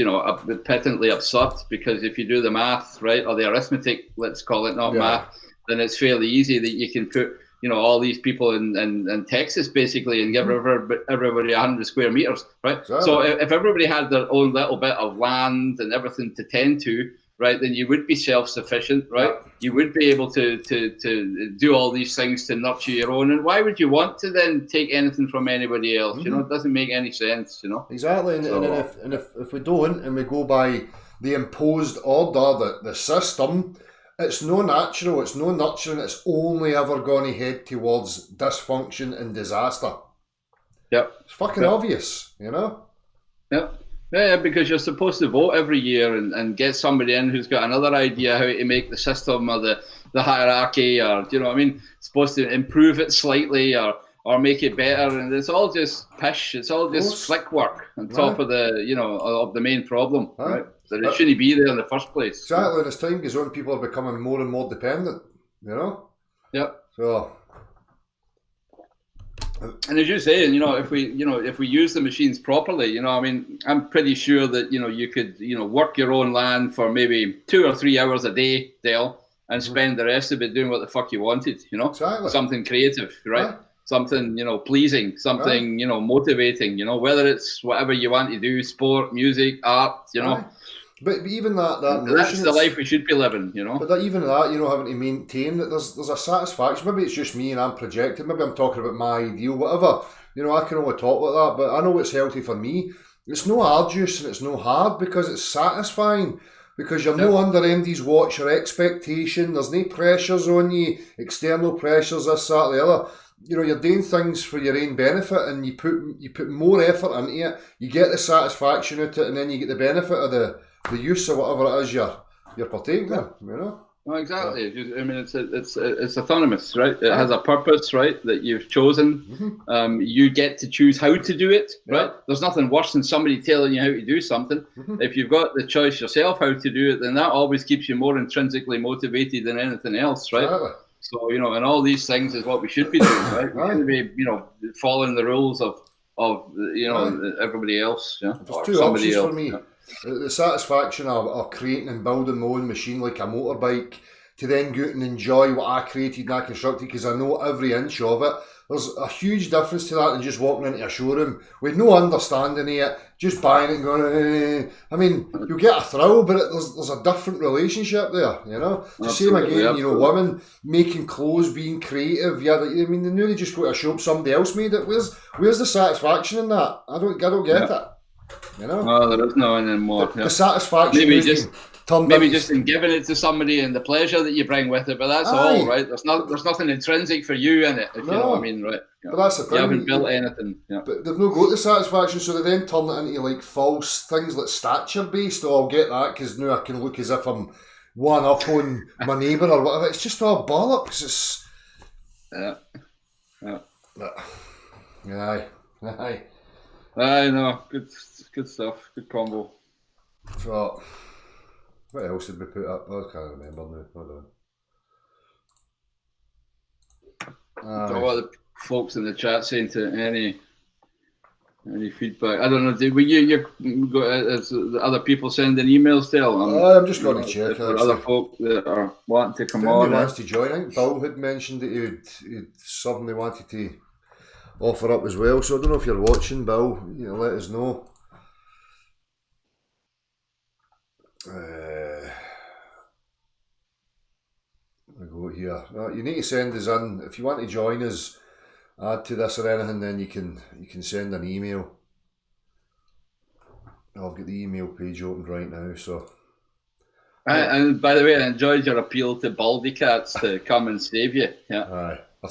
patently absurd, because if you do the math, right, or the arithmetic, let's call it, not math, then it's fairly easy that you can put all these people in Texas basically and give everybody 100 square meters, right? Exactly. So if everybody had their own little bit of land and everything to tend to, right, then you would be self-sufficient, right? Yeah. You would be able to do all these things to nurture your own. And why would you want to then take anything from anybody else? Mm-hmm. It doesn't make any sense, Exactly. And if we don't, and we go by the imposed order, the system, it's no natural, it's no nurturing, it's only ever going to head towards dysfunction and disaster. Yep. It's fucking obvious, Yep. Yeah, because you're supposed to vote every year and get somebody in who's got another idea how to make the system or the hierarchy, or supposed to improve it slightly or make it better, and it's all just pish. It's all just slick work on top of the main problem, right? That it shouldn't be there in the first place. Exactly, and as time goes on, people are becoming more and more dependent. Yep. So. And as you say, if we use the machines properly, I'm pretty sure that you could work your own land for maybe 2 or 3 hours a day, Dale, and spend the rest of it doing what the fuck you wanted. Exactly. Something creative, right? Something pleasing, something motivating. Whether it's whatever you want to do, sport, music, art. But even that that's the life we should be living, But even that, having to maintain that there's a satisfaction. Maybe it's just me and I'm projecting. Maybe I'm talking about my ideal, whatever. I can only talk like that. But I know what's healthy for me. It's no arduous and it's no hard because it's satisfying. Because you're no under anybody's watch or expectation. There's no pressures on you, external pressures, this, that, the other. You're doing things for your own benefit, and you put more effort into it. You get the satisfaction out of it, and then you get the benefit of the use of whatever it is you're partaking in, Well, exactly. Yeah. It's autonomous, right? It has a purpose, right, that you've chosen. Mm-hmm. You get to choose how to do it, right? There's nothing worse than somebody telling you how to do something. Mm-hmm. If you've got the choice yourself how to do it, then that always keeps you more intrinsically motivated than anything else, right? Exactly. So, and all these things is what we should be doing, right? We shouldn't be, following the rules of everybody else, There's two options for me. Yeah. The satisfaction of creating and building my own machine like a motorbike, to then go out and enjoy what I created and I constructed because I know every inch of it. There's a huge difference to that than just walking into a showroom with no understanding of it, just buying it and going, I mean, you'll get a thrill, but there's a different relationship there, The same again, women making clothes, being creative, they knew they just go to a shop, somebody else made it. Where's the satisfaction in that? I don't get it. Well, there is no anymore. The satisfaction maybe just in giving it to somebody and the pleasure that you bring with it, but that's all, right? There's nothing intrinsic for you in it, if you know what I mean, right? But that's the thing. You haven't built anything. Yeah. But they've not got the satisfaction, so they then turn it into like false things like stature based. Oh, I'll get that because now I can look as if I'm one up on my neighbour or whatever. It's just all bollocks. It's Aye. I know. Good stuff. Good combo. So, what else did we put up? I can't remember now. Hold on. So what are the folks in the chat saying to any Any feedback? I don't know. Did you as the other people sending emails still? I'm just going to check. If there are other folk that are wanting to come if anybody on. wants to join, I think Bill had mentioned that he'd something they wanted to offer up as well. So I don't know if you're watching, Bill. Let us know. We go here. You need to send us in if you want to join us. Add to this or anything, then you can send an email. I've got the email page opened right now, so. And by the way, I enjoyed your appeal to baldy cats to come and save you. Yeah. Aye. I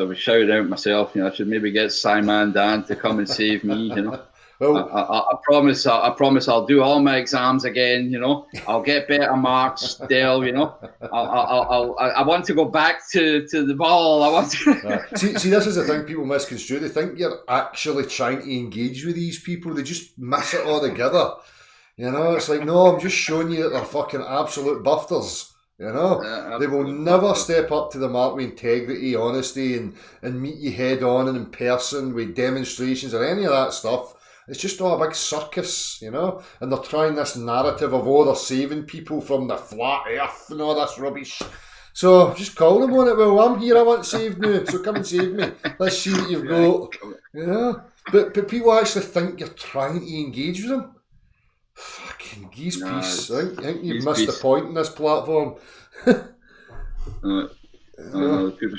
was shouting out myself. I should maybe get Simon Dan to come and save me. Well, I promise I'll do all my exams again. I'll get better marks still. I want to go back to the ball. I want to. See, this is the thing people misconstrue. They think you're actually trying to engage with these people. They just miss it all together. It's like, no, I'm just showing you that they're fucking absolute buffers. They will never step up to the mark with integrity, honesty, and meet you head on and in person with demonstrations or any of that stuff. It's just all a big circus, and they're trying this narrative of, they're saving people from the flat earth and all this rubbish. So just call them on it. Well, I'm here, I want saved now, so come and save me. Let's see what you've got. But people actually think you're trying to engage with them. Fucking geese piece. I think you've missed the point in this platform. People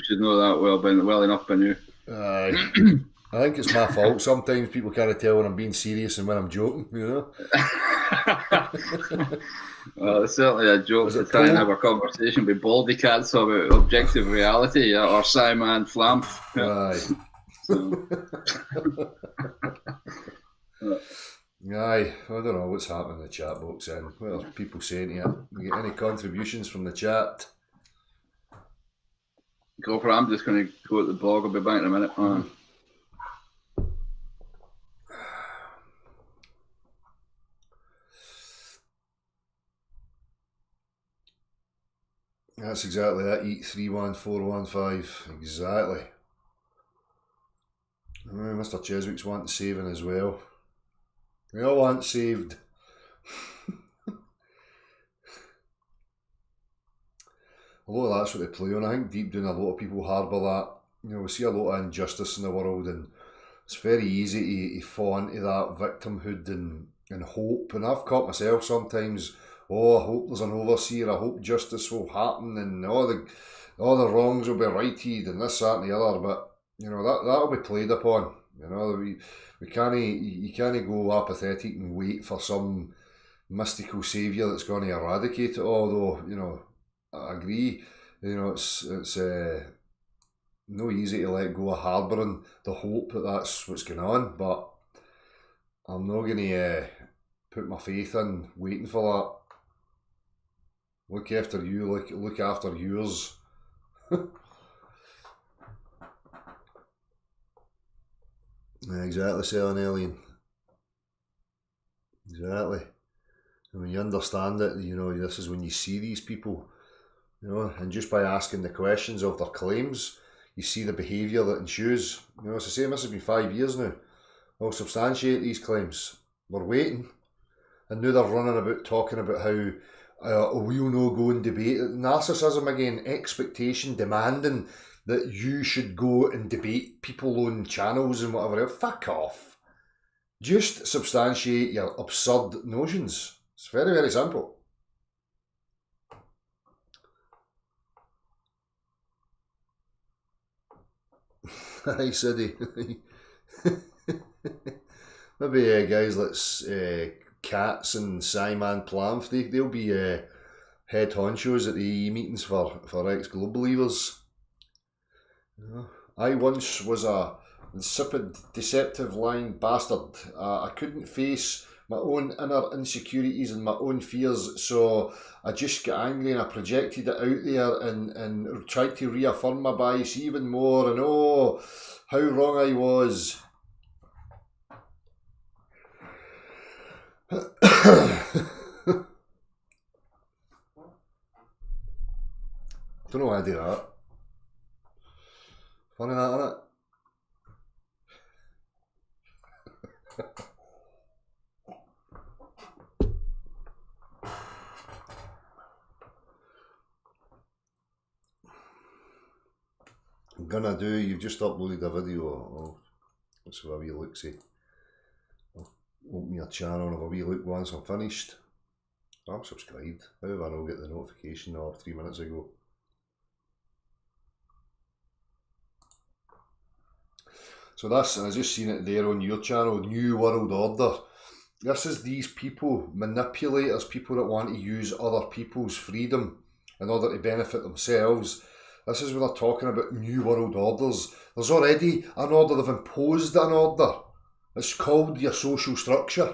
should know that well enough by now. I think it's my fault. Sometimes people can't tell when I'm being serious and when I'm joking, Well, it's certainly a joke to try and have a conversation with baldy cats about objective reality or Simon Flamp. Aye, I don't know what's happening in the chat box then. What are people saying here? We get any contributions from the chat? Go for it. I'm just going to go to the blog. I'll be back in a minute. That's exactly that. Eat 31415. Exactly. Mr. Cheswick's wanting saving as well. We all want saved. A lot of that's what they play on. I think deep down a lot of people harbour that. We see a lot of injustice in the world, and it's very easy to fall into that victimhood and hope. And I've caught myself sometimes, I hope there's an overseer, I hope justice will happen, and all the wrongs will be righted, and this, that, and the other. But that'll be played upon. You can't go apathetic and wait for some mystical saviour that's going to eradicate it. Although, I agree, it's no easy to let go of harbouring the hope that that's what's going on, but I'm not going to put my faith in waiting for that. Look after you, look after yours. Exactly, selling alien. Exactly. And when you understand it, this is when you see these people, and just by asking the questions of their claims, you see the behaviour that ensues. It's the same. This has been 5 years now. We'll substantiate these claims. We're waiting. And now they're running about talking about how we'll no go and debate. Narcissism again, expectation, demanding that you should go and debate people on channels and whatever else. Fuck off. Just substantiate your absurd notions. It's very, very simple. Hi, Siddy. Maybe guys like Katz and Simon Plamf, they'll be head honchos at the EE meetings for ex-global leavers. I once was a insipid, deceptive, lying bastard. I couldn't face my own inner insecurities and my own fears, so I just got angry and I projected it out there and tried to reaffirm my bias even more, and how wrong I was. Don't know why I do that. Funny that, innit? You've just uploaded a video. Let's have a wee look, see. I'll open your channel and have a wee look once I'm finished. I'm subscribed. How have I not get the notification 3 minutes ago? So that's, and I just seen it there on your channel, New World Order. This is these people, manipulators, people that want to use other people's freedom in order to benefit themselves. This is when they're talking about New World Orders. There's already an order, they've imposed an order. It's called your social structure,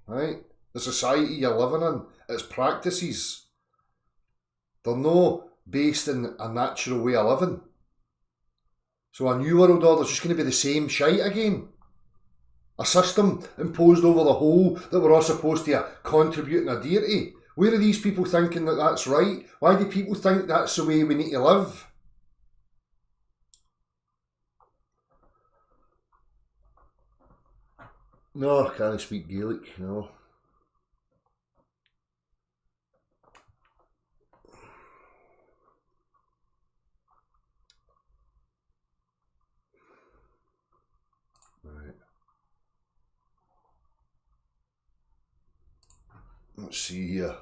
right? The society you're living in, its practices. They're not based in a natural way of living. So a New World Order is just going to be the same shite again. A system imposed over the whole that we're all supposed to contribute and adhere to. Where are these people thinking that that's right? Why do people think that's the way we need to live? No, I can't speak Gaelic, no. Right. Let's see here.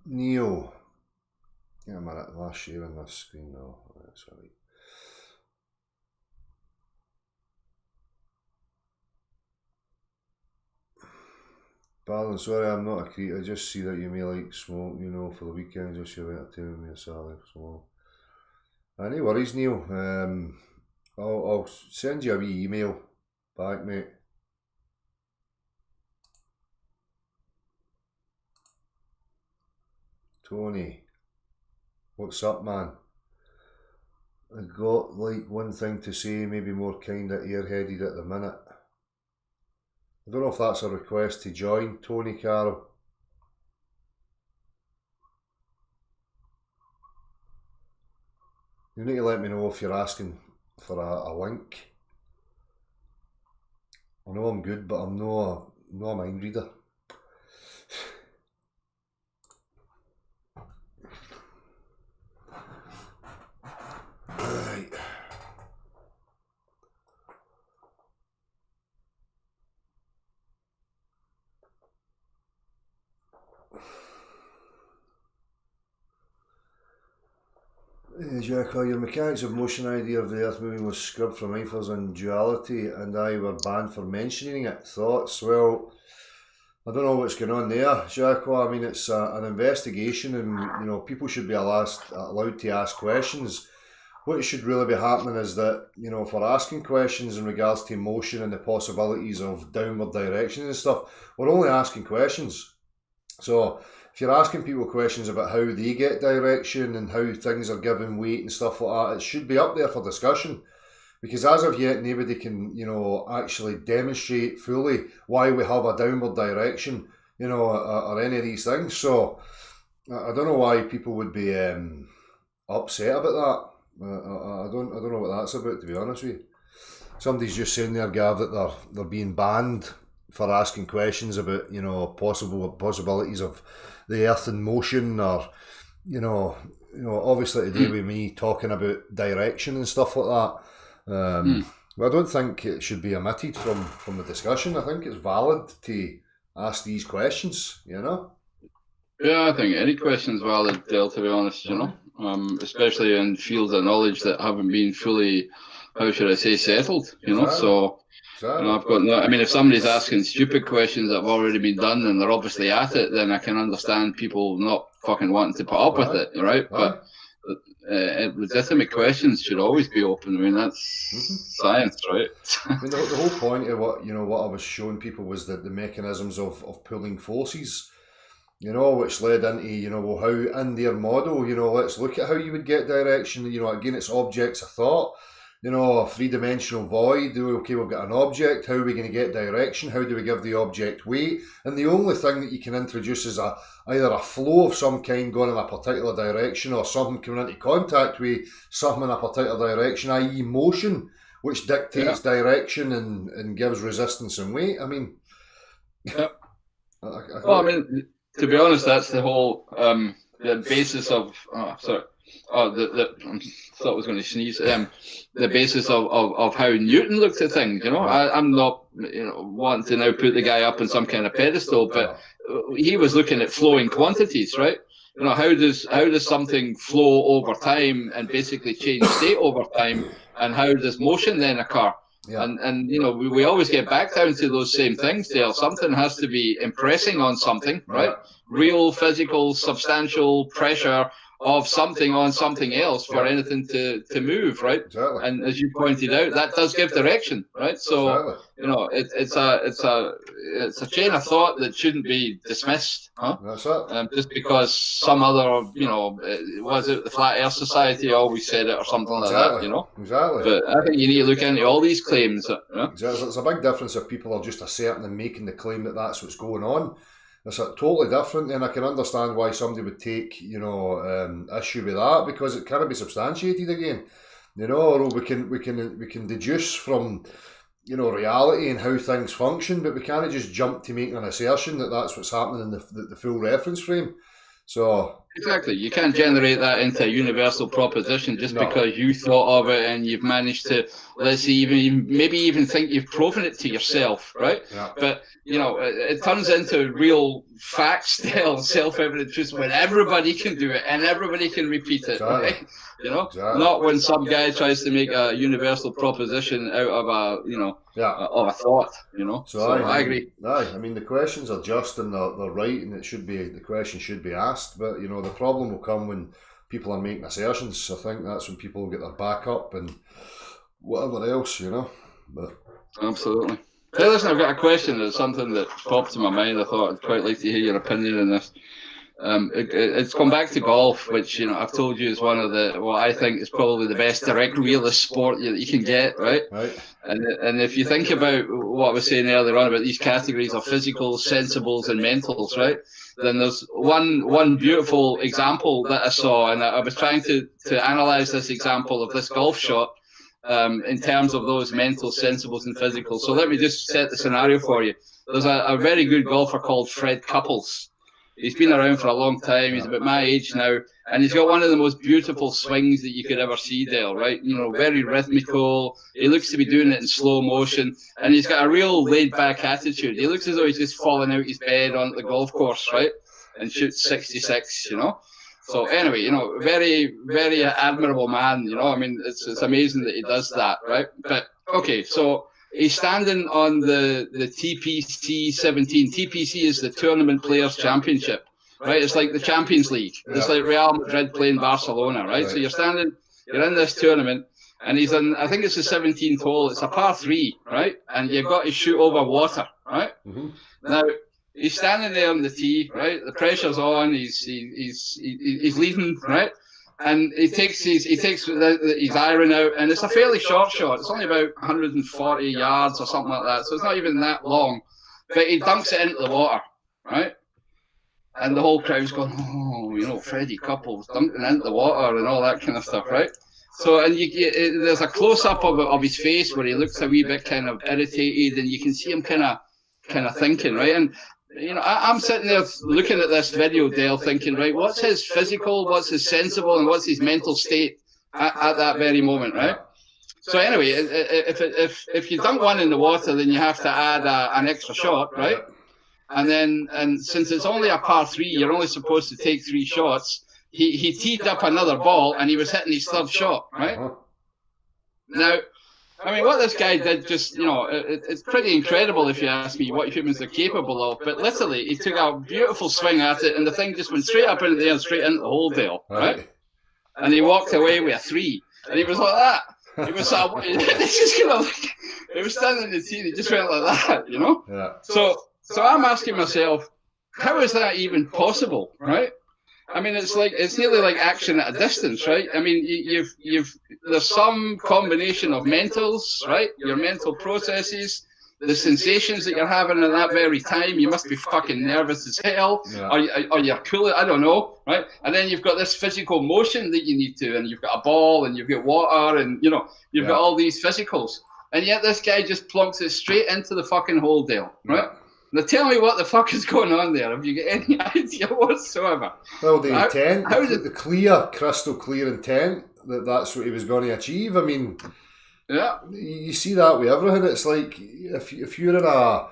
Neo. Yeah, I'm at last sharing this screen now. That's all right. Pardon, sorry, I'm not a creator. I just see that you may like smoke, for the weekend, just your entertainment me a salad. So, any worries, Neil. I'll send you a wee email back, mate. Tony, what's up, man? I got like one thing to say, maybe more kinda airheaded at the minute. I don't know if that's a request to join, Tony Carroll. You need to let me know if you're asking for a link. I know I'm good, but I'm no a mind reader. Right. Jack, your mechanics of motion idea of the Earth moving was scrubbed from ethers and duality, and I were banned for mentioning it. Thoughts? Well, I don't know what's going on there, Jack. I mean, it's an investigation, and people should be allowed to ask questions. What should really be happening is that, if we're asking questions in regards to motion and the possibilities of downward direction and stuff, we're only asking questions. So if you're asking people questions about how they get direction and how things are given weight and stuff like that, it should be up there for discussion. Because as of yet, nobody can, actually demonstrate fully why we have a downward direction, or any of these things. So I don't know why people would be upset about that. I don't know what that's about, to be honest with you. Somebody's just saying there, Gav, that they're being banned for asking questions about possibilities of the Earth in motion, or obviously today with me talking about direction and stuff like that. But I don't think it should be omitted from the discussion. I think it's valid to ask these questions. Yeah, I think any question's valid, Dale, to be honest. Especially in fields of knowledge that haven't been fully, how should I say, settled. Exactly. So. Exactly. I've got no. I mean, if somebody's asking stupid questions that have already been done and they're obviously at it, then I can understand people not fucking wanting to put up with it, right? But legitimate questions should always be open. I mean, that's science, right? I mean, the whole point of what I was showing people was that the mechanisms of pulling forces, which led into how in their model, let's look at how you would get direction. Again, it's objects of thought. A three-dimensional void. Okay, we've got an object. How are we going to get direction? How do we give the object weight? And the only thing that you can introduce is either a flow of some kind going in a particular direction, or something coming into contact with something in a particular direction, i.e. motion, which dictates direction and gives resistance and weight. I mean, well, I mean, to be honest, that's the whole the basis of. Oh, sorry. Oh, I thought I was going to sneeze. The basis of how Newton looked at things. I'm not wanting to now put the guy up on some kind of pedestal, but he was looking at flowing quantities, right? How does something flow over time and basically change state over time, and how does motion then occur? Yeah. And we always get back down to those same things, Dale. Something has to be impressing on something, right? Yeah. Real physical, substantial pressure of something on something else for anything to move, right? Exactly. And as you pointed out, that does give direction, right? So it's a chain of thought that shouldn't be dismissed, huh? That's it. Just because some other, was it the Flat Earth Society always said it or something like that, Exactly. But I think you need to look into all these claims. Exactly. It's a big difference if people are just asserting and making the claim that that's what's going on. It's totally different, and I can understand why somebody would take, issue with that, because it can't be substantiated again, or we can deduce from, reality and how things function, but we can't just jump to making an assertion that that's what's happening in the full reference frame. So exactly, you can't generate that into a universal proposition just because you thought of it and you've managed to, let's see, maybe even think you've proven it to yourself, right? Yeah. But it turns into real facts, self-evident truths when everybody can do it and everybody can repeat it, exactly. Right? Exactly. Not when some guy tries to make a universal proposition out of of a thought, So I agree. I mean, the questions are just and they're right, and the question should be asked. But the problem will come when people are making assertions. I think that's when people get their back up and whatever else, But absolutely. Hey, listen, I've got a question. It's something that popped in my mind. I thought I'd quite like to hear your opinion on this. It's come back to golf, which I've told you is one of what I think is probably the best direct realist sport that you can get, right? Right. And if you think about what I was saying earlier on about these categories of physicals, sensibles, and mentals, right? Then there's one beautiful example that I saw, and I was trying to analyze this example of this golf shot in terms of those mental, sensibles, and physicals. So let me just set the scenario for you. There's a very good golfer called Fred Couples. He's been around for a long time. He's about my age now, and he's got one of the most beautiful swings that you could ever see, Dale, right? Very rhythmical. He looks to be doing it in slow motion, and he's got a real laid-back attitude. He looks as though he's just falling out his bed on the golf course, right? And shoots 66, So anyway, very, very admirable man, I mean, it's amazing that he does that, right? But, okay, so he's standing on the TPC 17. TPC is the Tournament Players Championship, right? It's like the Champions League. It's like Real Madrid playing Barcelona, right? So you're in this tournament, and he's in, I think it's the 17th hole. It's a par 3, right? And you've got to shoot over water, right? Mm-hmm. Now, he's standing there on the tee, right? The pressure's on. He's leading, right? And he takes his iron out, and it's a fairly short shot. It's only about 140 yards or something like that, so it's not even that long. But he dunks it into the water, right? And the whole crowd's going, oh, Freddie Couples dunking into the water and all that kind of stuff, right? So, and there's a close-up of his face where he looks a wee bit kind of irritated, and you can see him kind of thinking, right? And I'm sitting there looking at this video, Dale, thinking, right, what's his physical, what's his sensible, and what's his mental state at that very moment, right? So anyway, if you dunk one in the water, then you have to add an extra shot, right? And since it's only a par 3, you're only supposed to take 3 shots. He teed up another ball, and he was hitting his third shot, right? Now, I mean, what this guy did just, it's pretty incredible if you ask me what humans are capable of. But literally, he took a beautiful swing at it, and the thing just went straight up into the air and straight into the hole, Dale, right? And he walked away with a 3. And he was like that. He was he was standing in the tee, and he just went like that, Yeah. So I'm asking myself, how is that even possible, right? I mean, it's nearly like action at a distance, right? I mean, there's some combination of mentals, right? Your mental processes. the sensations that you're having at that very time, you must be fucking nervous as hell, or you're cool, I don't know, right? And then you've got this physical motion that you need to, and you've got a ball, and you've got water, and you've got all these physicals, and yet this guy just plonks it straight into the fucking hole, Dale, right? Now tell me what the fuck is going on there. Have you got any idea whatsoever? Well, the intent, the clear, crystal clear intent that's what he was going to achieve. I mean, you see that with everything. It's like if you're in a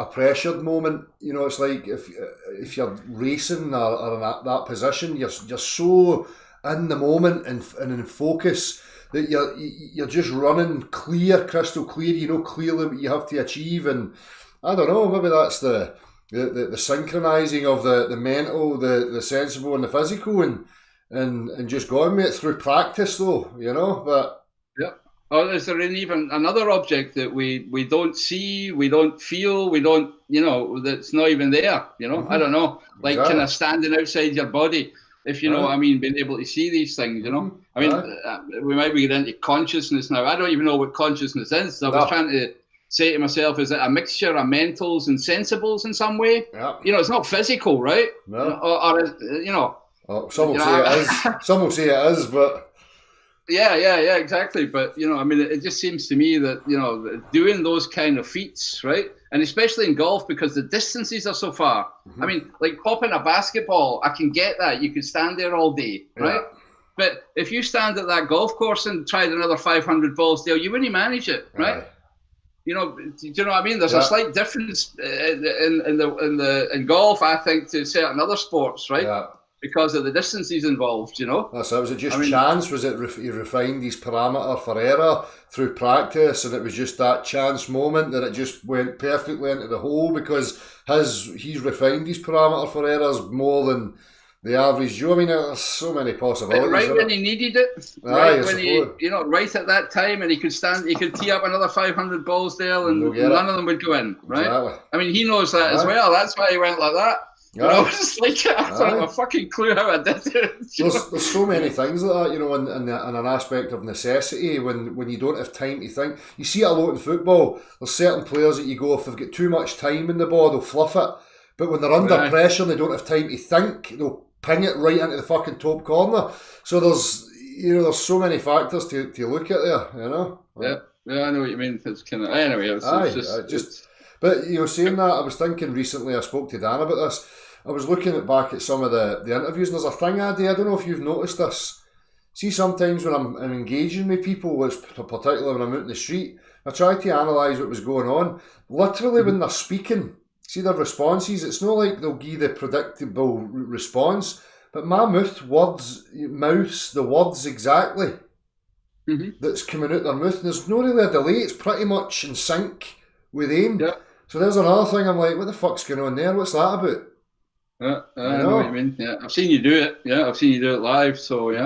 pressured moment, it's like if you're racing or in that position, you're so in the moment and in focus that you're just running clear, crystal clear. Clearly what you have to achieve, and I don't know, maybe that's the synchronizing of the mental, the sensible and the physical, and just going with it through practice though, but or is there even another object that we don't see, we don't feel, we don't, that's not even there, I don't know, like kind of standing outside your body, if you know what I mean, being able to see these things, I mean, we might be getting into consciousness now. I don't even know what consciousness is. So I was trying to say to myself, is it a mixture of mentals and sensibles in some way? It's not physical, right? No. Some will say it is. Some will say it is, but yeah, exactly. But I mean, it just seems to me that doing those kind of feats, right, and especially in golf because the distances are so far. I mean, like popping a basketball, I can get that. You could stand there all day, right? But if you stand at that golf course and tried another 500 balls there, you wouldn't manage it, right? Do you know what I mean? There's a slight difference in golf, I think, to certain other sports, right? Because of the distances involved, That's it. Was it just chance? Was it he refined his parameter for error through practice, and it was just that chance moment that it just went perfectly into the hole because he's refined his parameter for errors more than the average Joe? I mean, there's so many possibilities. Right when he needed it, right when he, right at that time, and he could tee up another 500 balls there, and none of them would go in, right? Exactly. I mean, he knows that as well. That's why he went like that. It's like I don't have a fucking clue how I did it. There's so many things like that, in an aspect of necessity when you don't have time to think. You see it a lot in football. There's certain players that you go, if they've got too much time in the ball, they'll fluff it. But when they're under pressure and they don't have time to think, they'll ping it right into the fucking top corner. So there's so many factors to look at there, Yeah, I know what you mean. It's kind of anyway. But saying that, I was thinking recently. I spoke to Dan about this. I was looking back at some of the interviews, and there's a thing I do. I don't know if you've noticed this. See, sometimes when I'm engaging with people, particularly when I'm out in the street, I try to analyse what was going on. Literally, when they're speaking, see their responses. It's not like they'll give the predictable response, but my mouths the words exactly that's coming out their mouth. There's no really a delay. It's pretty much in sync with them. Yeah. So there's another thing. I'm like, what the fuck's going on there? What's that about? I know what you mean. Yeah, I've seen you do it. Yeah, I've seen you do it live. So it's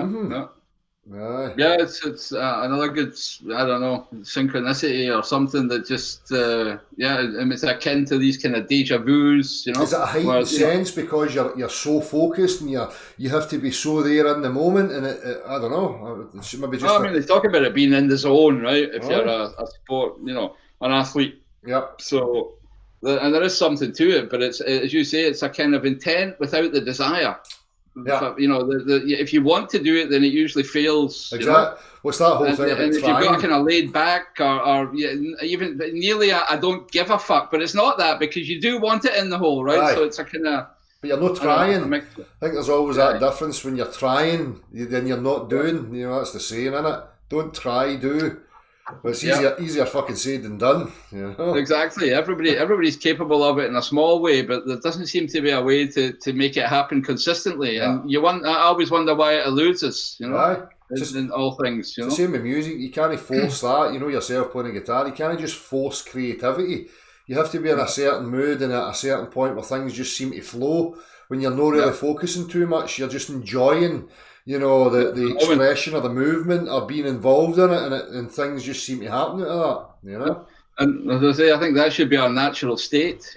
another good, I don't know, synchronicity or something that just it's akin to these kind of deja vus. Is it a heightened sense because you're so focused and you have to be so there in the moment, and I don't know. It's maybe just. They talk about it being in the zone, right? If you're a sport, an athlete. Yep. So. And there is something to it, but it's, as you say, it's a kind of intent without the desire. Yeah. If you want to do it, then it usually fails. Exactly. What's that whole thing about and if trying? you've got kind of laid back or even nearly I don't give a fuck, but it's not that because you do want it in the hole, right? So it's a kind of. But you're not trying. I think there's always that difference when you're trying, then you're not doing. That's the saying, innit? Don't try, do. But it's easier fucking said than done, Exactly. Everybody's capable of it in a small way, but there doesn't seem to be a way to make it happen consistently. And I always wonder why it eludes us, in all things. It's the same with music. You can't force that. Yourself playing a guitar. You can't just force creativity. You have to be in a certain mood and at a certain point where things just seem to flow. When you're not really focusing too much, you're just enjoying. The expression or the movement or being involved in it, and things just seem to happen out of that, And as I say, I think that should be our natural state,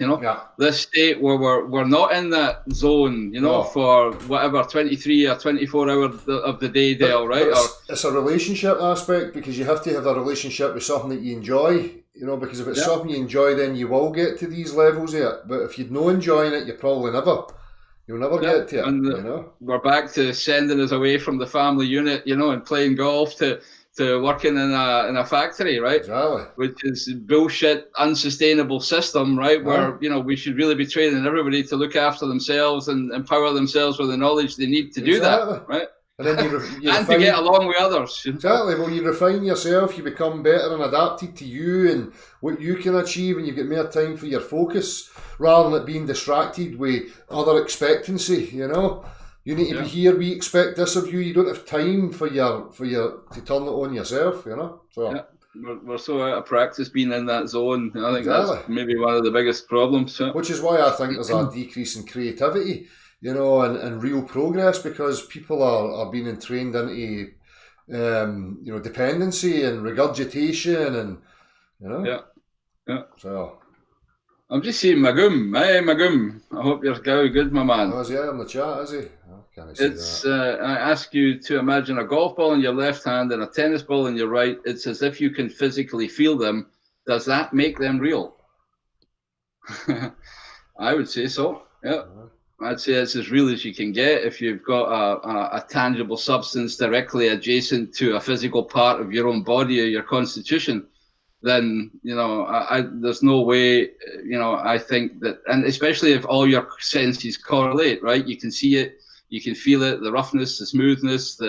This state where we're not in that zone, for whatever 23 or 24 hours of the day, Dale, right? It's a relationship aspect because you have to have a relationship with something that you enjoy, You know, because if it's something you enjoy, then you will get to these levels of it. But if you're not enjoying it, you'll never get to it. And you know, we're back to sending us away from the family unit, you know, and playing golf to working in a factory, right? Exactly. Which is bullshit, unsustainable system, right? Where, you know, we should really be training everybody to look after themselves and empower themselves with the knowledge they need to do that, right? And then you and to get along with others. You know? Exactly. Well, you refine yourself, you become better and adapted to you and what you can achieve, and you get more time for your focus rather than it being distracted with other expectancy. You know, you need to be here. We expect this of you. You don't have time for your to turn it on yourself. You know, so we're so out of practice being in that zone. I think that's maybe one of the biggest problems. So. Which is why I think there's a decrease in creativity. You know, and real progress, because people are being trained into, you know, dependency and regurgitation, and you know. Yeah. So I'm just saying, Magum. Hey, Magum. I hope you're going good, my man. Oh, is he in the chat? Is he? Oh, can I see it's. I ask you to imagine a golf ball in your left hand and a tennis ball in your right. It's as if you can physically feel them. Does that make them real? I would say so. Yeah. I'd say it's as real as you can get if you've got a tangible substance directly adjacent to a physical part of your own body or your constitution. Then, you know, there's no way, you know, I think that, and especially if all your senses correlate, right? You can see it, you can feel it, the roughness, the smoothness,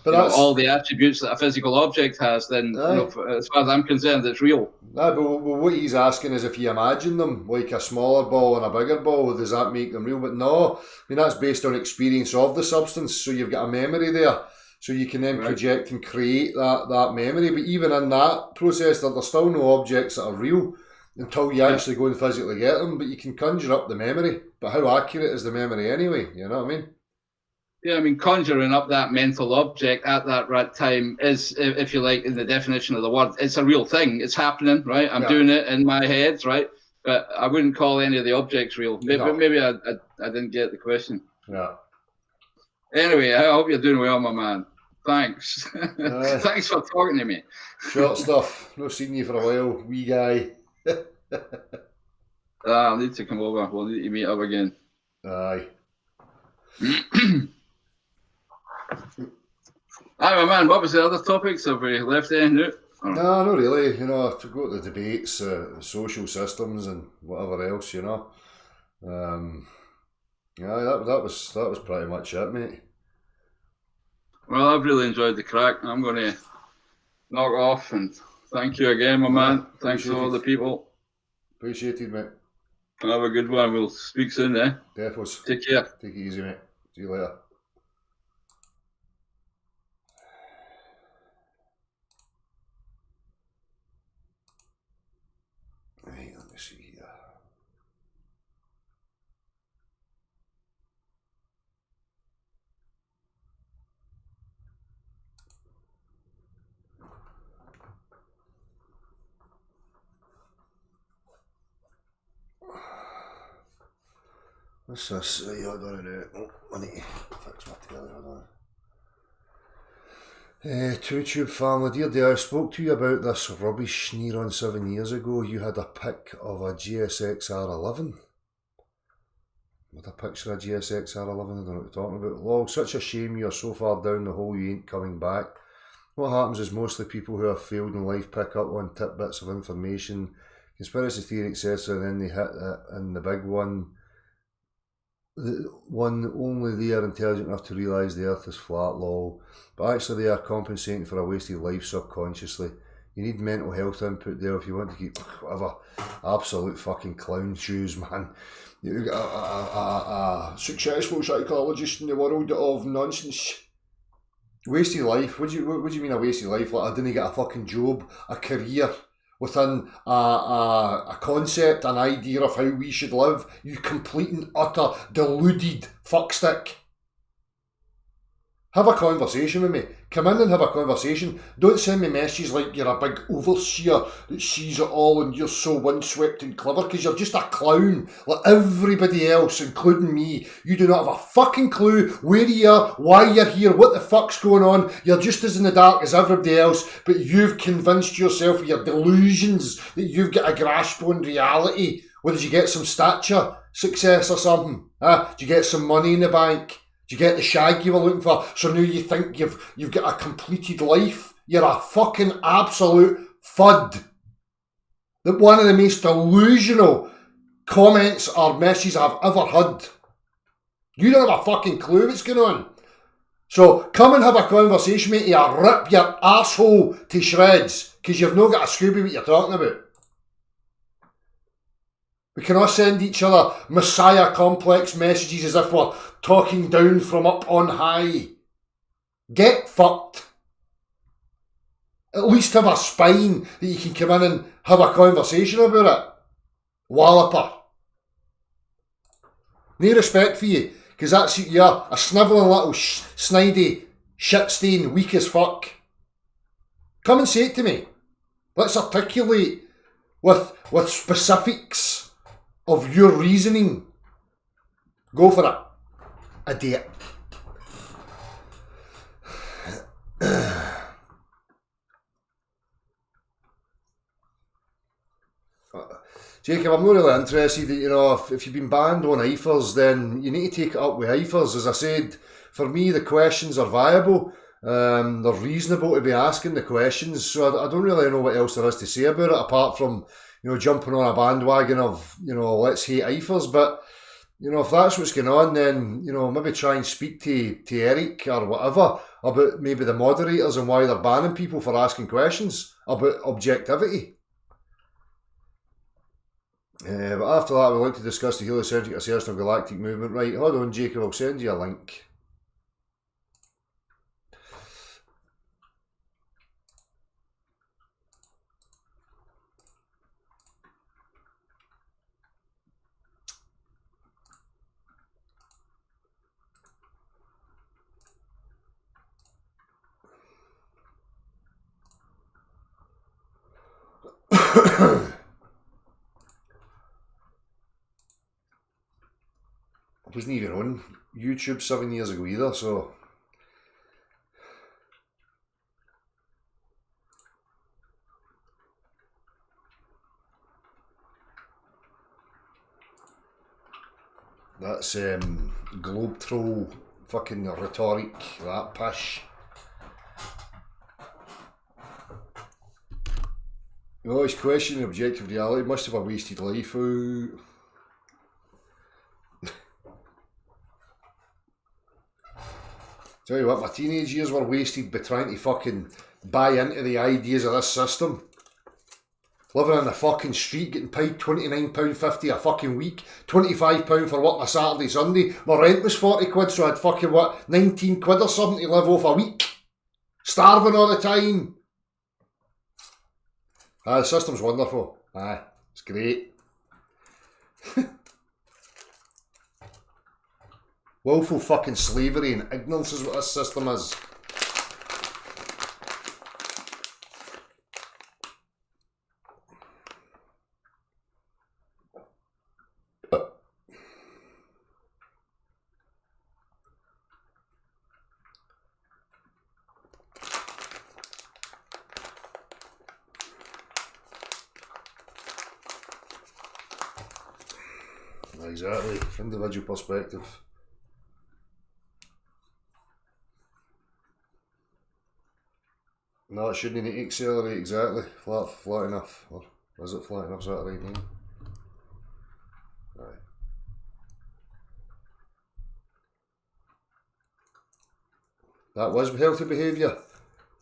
all the attributes that a physical object has, then, you know, as far as I'm concerned, it's real. But what he's asking is if you imagine them like a smaller ball and a bigger ball, does that make them real? But no, I mean, that's based on experience of the substance, so you've got a memory there, so you can then project and create that memory. But even in that process, there's still no objects that are real until you actually go and physically get them, but you can conjure up the memory. But how accurate is the memory anyway? You know what I mean? Yeah, I mean, conjuring up that mental object at that right time is, if you like, in the definition of the word, it's a real thing. It's happening, right? I'm doing it in my head, right? But I wouldn't call any of the objects real. Maybe I didn't get the question. Yeah. Anyway, I hope you're doing well, my man. Thanks. Thanks for talking to me. Short stuff. No seen you for a while, wee guy. I'll need to come over. We'll need to meet up again. Aye. Hi, my man. What was the other topics? Have we left any out? No, not really. You know, to go to the debates, social systems, and whatever else. You know, that was pretty much it, mate. Well, I've really enjoyed the crack. I'm going to knock off, and thank you again, my man. Thanks to all the people. Appreciated, mate. Have a good one. We'll speak soon, eh? Defos. Take care. Take it easy, mate. See you later. Right, let me see here. What's this? Right, hold on a minute. Oh, I need to fix my telly, hold on. Two-Tube family, dear dear, I spoke to you about this rubbish near on 7 years ago. You had a pic of a GSX R11. With a picture of GSX R11, I don't know what you're talking about. Lol, such a shame you're so far down the hole you ain't coming back. What happens is mostly people who have failed in life pick up on tidbits of information, conspiracy theory, etc., and then they hit it, and the big one, the one only they are intelligent enough to realise the earth is flat, lol. But actually they are compensating for a wasted life subconsciously. You need mental health input there if you want to keep whatever absolute fucking clown shoes, man. You got a successful psychologist in the world of nonsense. Wasted life? What do you mean a wasted life? Like I didn't get a fucking job, a career within a concept, an idea of how we should live. You complete and utter deluded fuckstick. Have a conversation with me. Come in and have a conversation. Don't send me messages like you're a big overseer that sees it all and you're so windswept and clever, because you're just a clown like everybody else, including me. You do not have a fucking clue where you are, why you're here, what the fuck's going on. You're just as in the dark as everybody else, but you've convinced yourself with your delusions that you've got a grasp on reality. Well, did you get some stature, success or something? Did you get some money in the bank? Did you get the shag you were looking for? So now you think you've got a completed life? You're a fucking absolute fud. That one of the most delusional comments or messages I've ever heard. You don't have a fucking clue what's going on. So come and have a conversation, mate. You rip your arsehole to shreds because you've not got a Scooby what you're talking about. We cannot send each other Messiah complex messages as if we're talking down from up on high. Get fucked. At least have a spine that you can come in and have a conversation about it. Walloper. No respect for you, because that's you're a snivelling little snidey shit stain, weak as fuck. Come and say it to me. Let's articulate with specifics of your reasoning. Go for it. Idiot. Jacob, I'm not really interested. If you've been banned on IFAs, then you need to take it up with IFAs. As I said, for me, the questions are viable. They're reasonable to be asking the questions. So I don't really know what else there is to say about it, apart from jumping on a bandwagon of let's hate IFAs. But if that's what's going on, then maybe try and speak to Eric or whatever about maybe the moderators and why they're banning people for asking questions about objectivity. But after that, we'd like to discuss the heliocentric assertion of galactic movement. Right, hold on, Jacob, I'll send you a link. I wasn't even on YouTube 7 years ago either, so that's globe troll fucking rhetoric, that pish. He's questioning objective reality. Must have a wasted life. Tell you what, my teenage years were wasted by trying to fucking buy into the ideas of this system. Living on the fucking street, getting paid £29.50 a fucking week, £25 for working a Saturday, Sunday. My rent was 40 quid, so I had fucking 19 quid or something to live off a week. Starving all the time. The system's wonderful. It's great. Willful fucking slavery and ignorance is what this system is. Exactly, individual perspective. No, it shouldn't need to accelerate, exactly. Flat enough. Or is it flat enough? Is that the right name? Aye. That was healthy behaviour.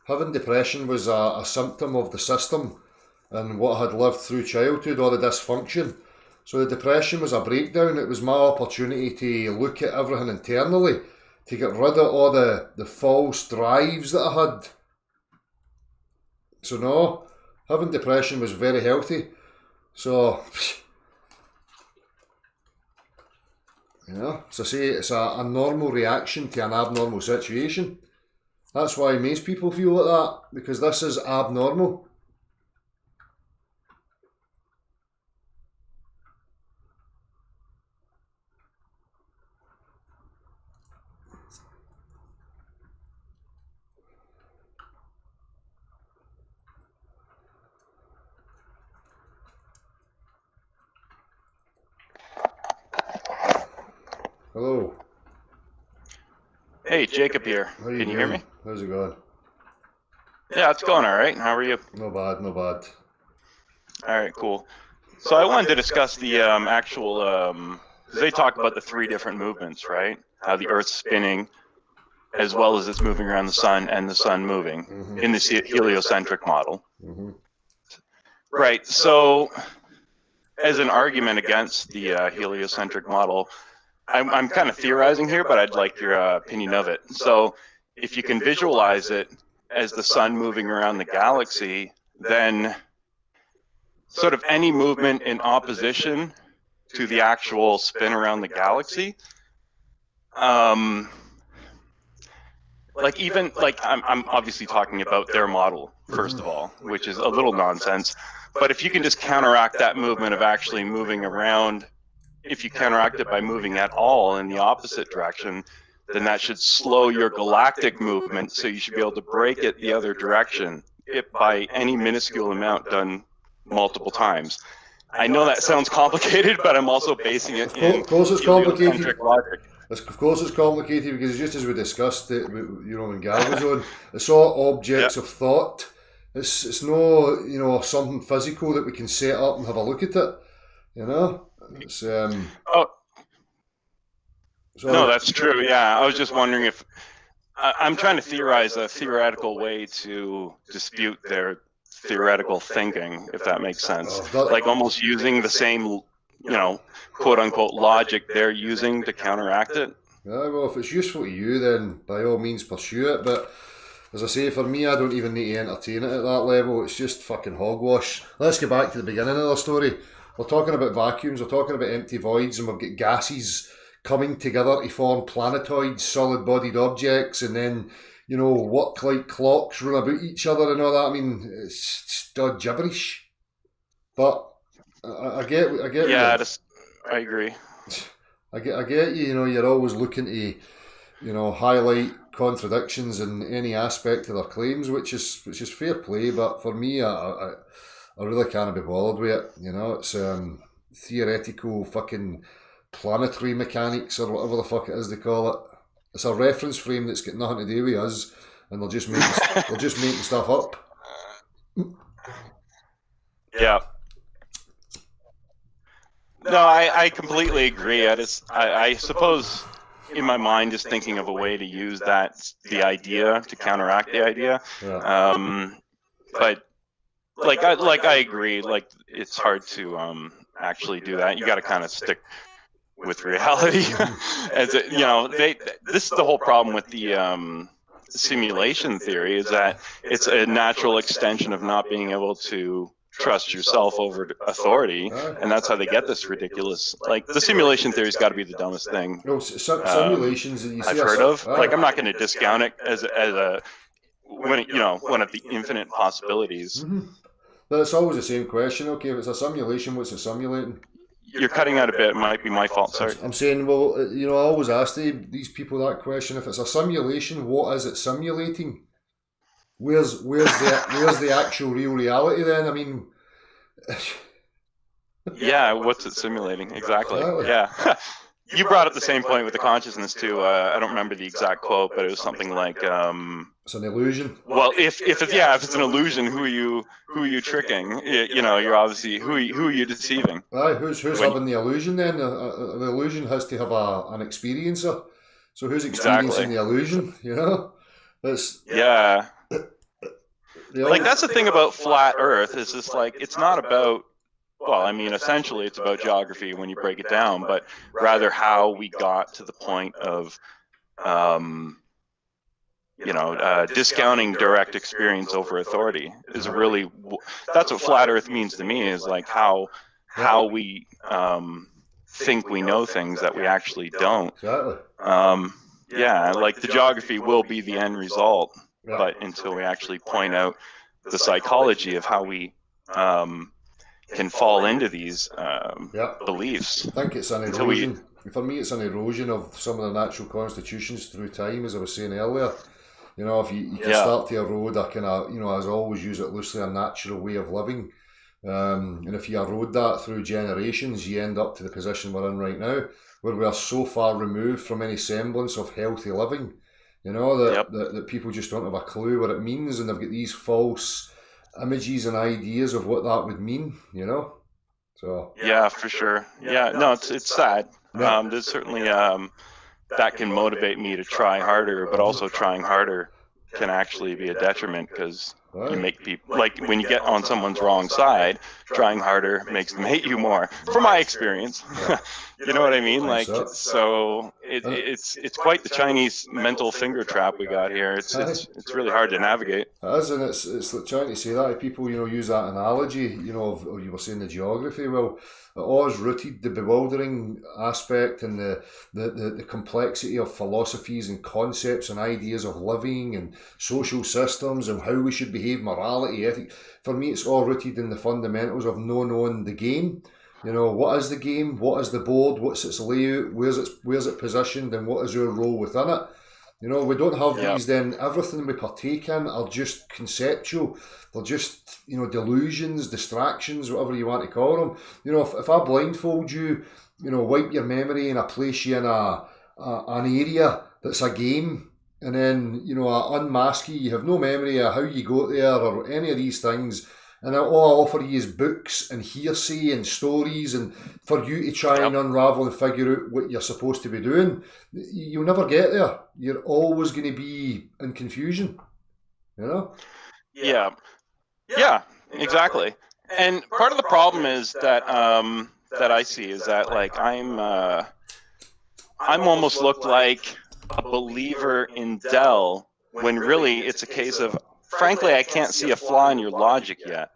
Having depression was a symptom of the system and what I had lived through childhood, all the dysfunction. So the depression was a breakdown. It was my opportunity to look at everything internally, to get rid of all the false drives that I had. So no, having depression was very healthy. So You know, as I say, it's a normal reaction to an abnormal situation. That's why most people feel like that, because this is abnormal. Hello. Hey, Jacob here. Can you hear me? How's it going? Yeah, it's going all right. How are you? No bad, no bad. All right, cool. So I wanted to discuss the actual, because they talk about the three different movements, right? How the Earth's spinning, as well as it's moving around the sun and the sun moving in the heliocentric model. Right. So as an argument against the heliocentric model, I'm kind of theorizing here, but I'd like your opinion of it. So if you can visualize it as the sun moving around the galaxy, then sort of any movement in opposition to the actual spin around the galaxy, I'm obviously talking about their model, first of all, which is a little nonsense. But if you can just counteract that movement of actually moving around, if you counteract it by moving at all in the opposite direction, then that should slow your galactic movement, so you should be able to break it the other direction by any minuscule amount done multiple times. I know that sounds complicated, but I'm also basing it in heliocentric logic. Of course it's complicated, because just as we discussed it, when Gal was on, it's all objects of thought. It's no, something physical that we can set up and have a look at it. It's No, that's true. Yeah, I was just wondering if I'm trying to theorize a theoretical way to dispute their theoretical thinking, if that makes sense. Like almost using the same, quote unquote logic they're using to counteract it. Yeah, well, if it's useful to you, then by all means pursue it. But as I say, for me, I don't even need to entertain it at that level. It's just fucking hogwash. Let's get back to the beginning of the story. We're talking about vacuums, we're talking about empty voids, and we've got gases coming together to form planetoids, solid-bodied objects, and then, work like clocks, run about each other and all that. I mean, it's gibberish. But I get. Yeah, I agree. I get you. You're always looking to, highlight contradictions in any aspect of their claims, which is fair play. But for me, I really can't be bothered with it. It's theoretical fucking planetary mechanics or whatever the fuck it is they call it. It's a reference frame that's got nothing to do with us, and they're just making stuff up. Yeah. No, I completely agree. I suppose in my mind just thinking of a way to use the idea to counteract the idea. Yeah. But I agree. Like it's hard to actually do that. You got to kind of stick with reality. As this is the whole problem with the simulation theory, is that it's a natural extension of not being able to trust yourself over authority, and that's how they get this ridiculous. Like the simulation theory's got to be the dumbest thing. No, simulations that you see I've heard of. Like I'm not going to discount it as one of the infinite possibilities. Mm-hmm. But it's always the same question. Okay, if it's a simulation, what's it simulating? You're cutting out a bit. It might be my fault. Sorry. I'm saying, well, I always ask these people that question. If it's a simulation, what is it simulating? Where's the actual real reality then? I mean, yeah, what's it simulating exactly? Yeah. You brought up the same point with the consciousness too. I don't remember the exact quote, but it was something like, "It's an illusion." Well, if it's an illusion, who are you tricking? You're obviously who are you deceiving? Who's having the illusion then? The illusion has to have an experiencer. So who's experiencing the illusion? It's yeah. Like that's the thing about flat Earth. Is just like it's not about. Well, I mean, essentially, it's about geography when you break it down, but rather how we got to the point of, discounting direct experience over authority is that's what flat Earth means to me. Is like how we think we know things that we actually don't. Exactly. Yeah, like the geography will be the end result, but until we actually point out the psychology of how we can fall into these beliefs. I think it's an erosion. For me, it's an erosion of some of the natural constitutions through time, as I was saying earlier. You know, if you can start to erode a kind of, you know, as I always use it loosely, a natural way of living. And if you erode that through generations, you end up to the position we're in right now, where we are so far removed from any semblance of healthy living, you know, that people just don't have a clue what it means, and they've got these false images and ideas of what that would mean, you know. So yeah, for sure. Yeah, no, it's sad. There's certainly that can motivate me to try harder, but also trying harder can actually be a detriment, because you make people, like when you get on someone's wrong side, trying harder makes them hate you more, from my experience. You know what I mean? Like, so it's quite the Chinese mental finger trap we got here. It's really hard to navigate. It is, and it's like trying to say that people, you know, use that analogy, you know, of you were saying the geography. Well, it always rooted the bewildering aspect and the complexity of philosophies and concepts and ideas of living and social systems and how we should behave, morality, ethics. For me, it's all rooted in the fundamentals of knowing the game. You know, what is the game? What is the board? What's its layout? Where's it positioned? And what is our role within it? You know, we don't have these. Then everything we partake in are just conceptual. They're just, you know, delusions, distractions, whatever you want to call them. You know, if I blindfold you, you know, wipe your memory and I place you in an area that's a game, and then, you know, I unmask you have no memory of how you got there or any of these things. And all I offer you is books and hearsay and stories, and for you to try and unravel and figure out what you're supposed to be doing. You'll never get there. You're always going to be in confusion, you know? Yeah, exactly. And part of the problem is that that I see is that, like, I'm almost looked like a believer in Dell, when really it's a case of, frankly, I can't see a flaw in your logic yet.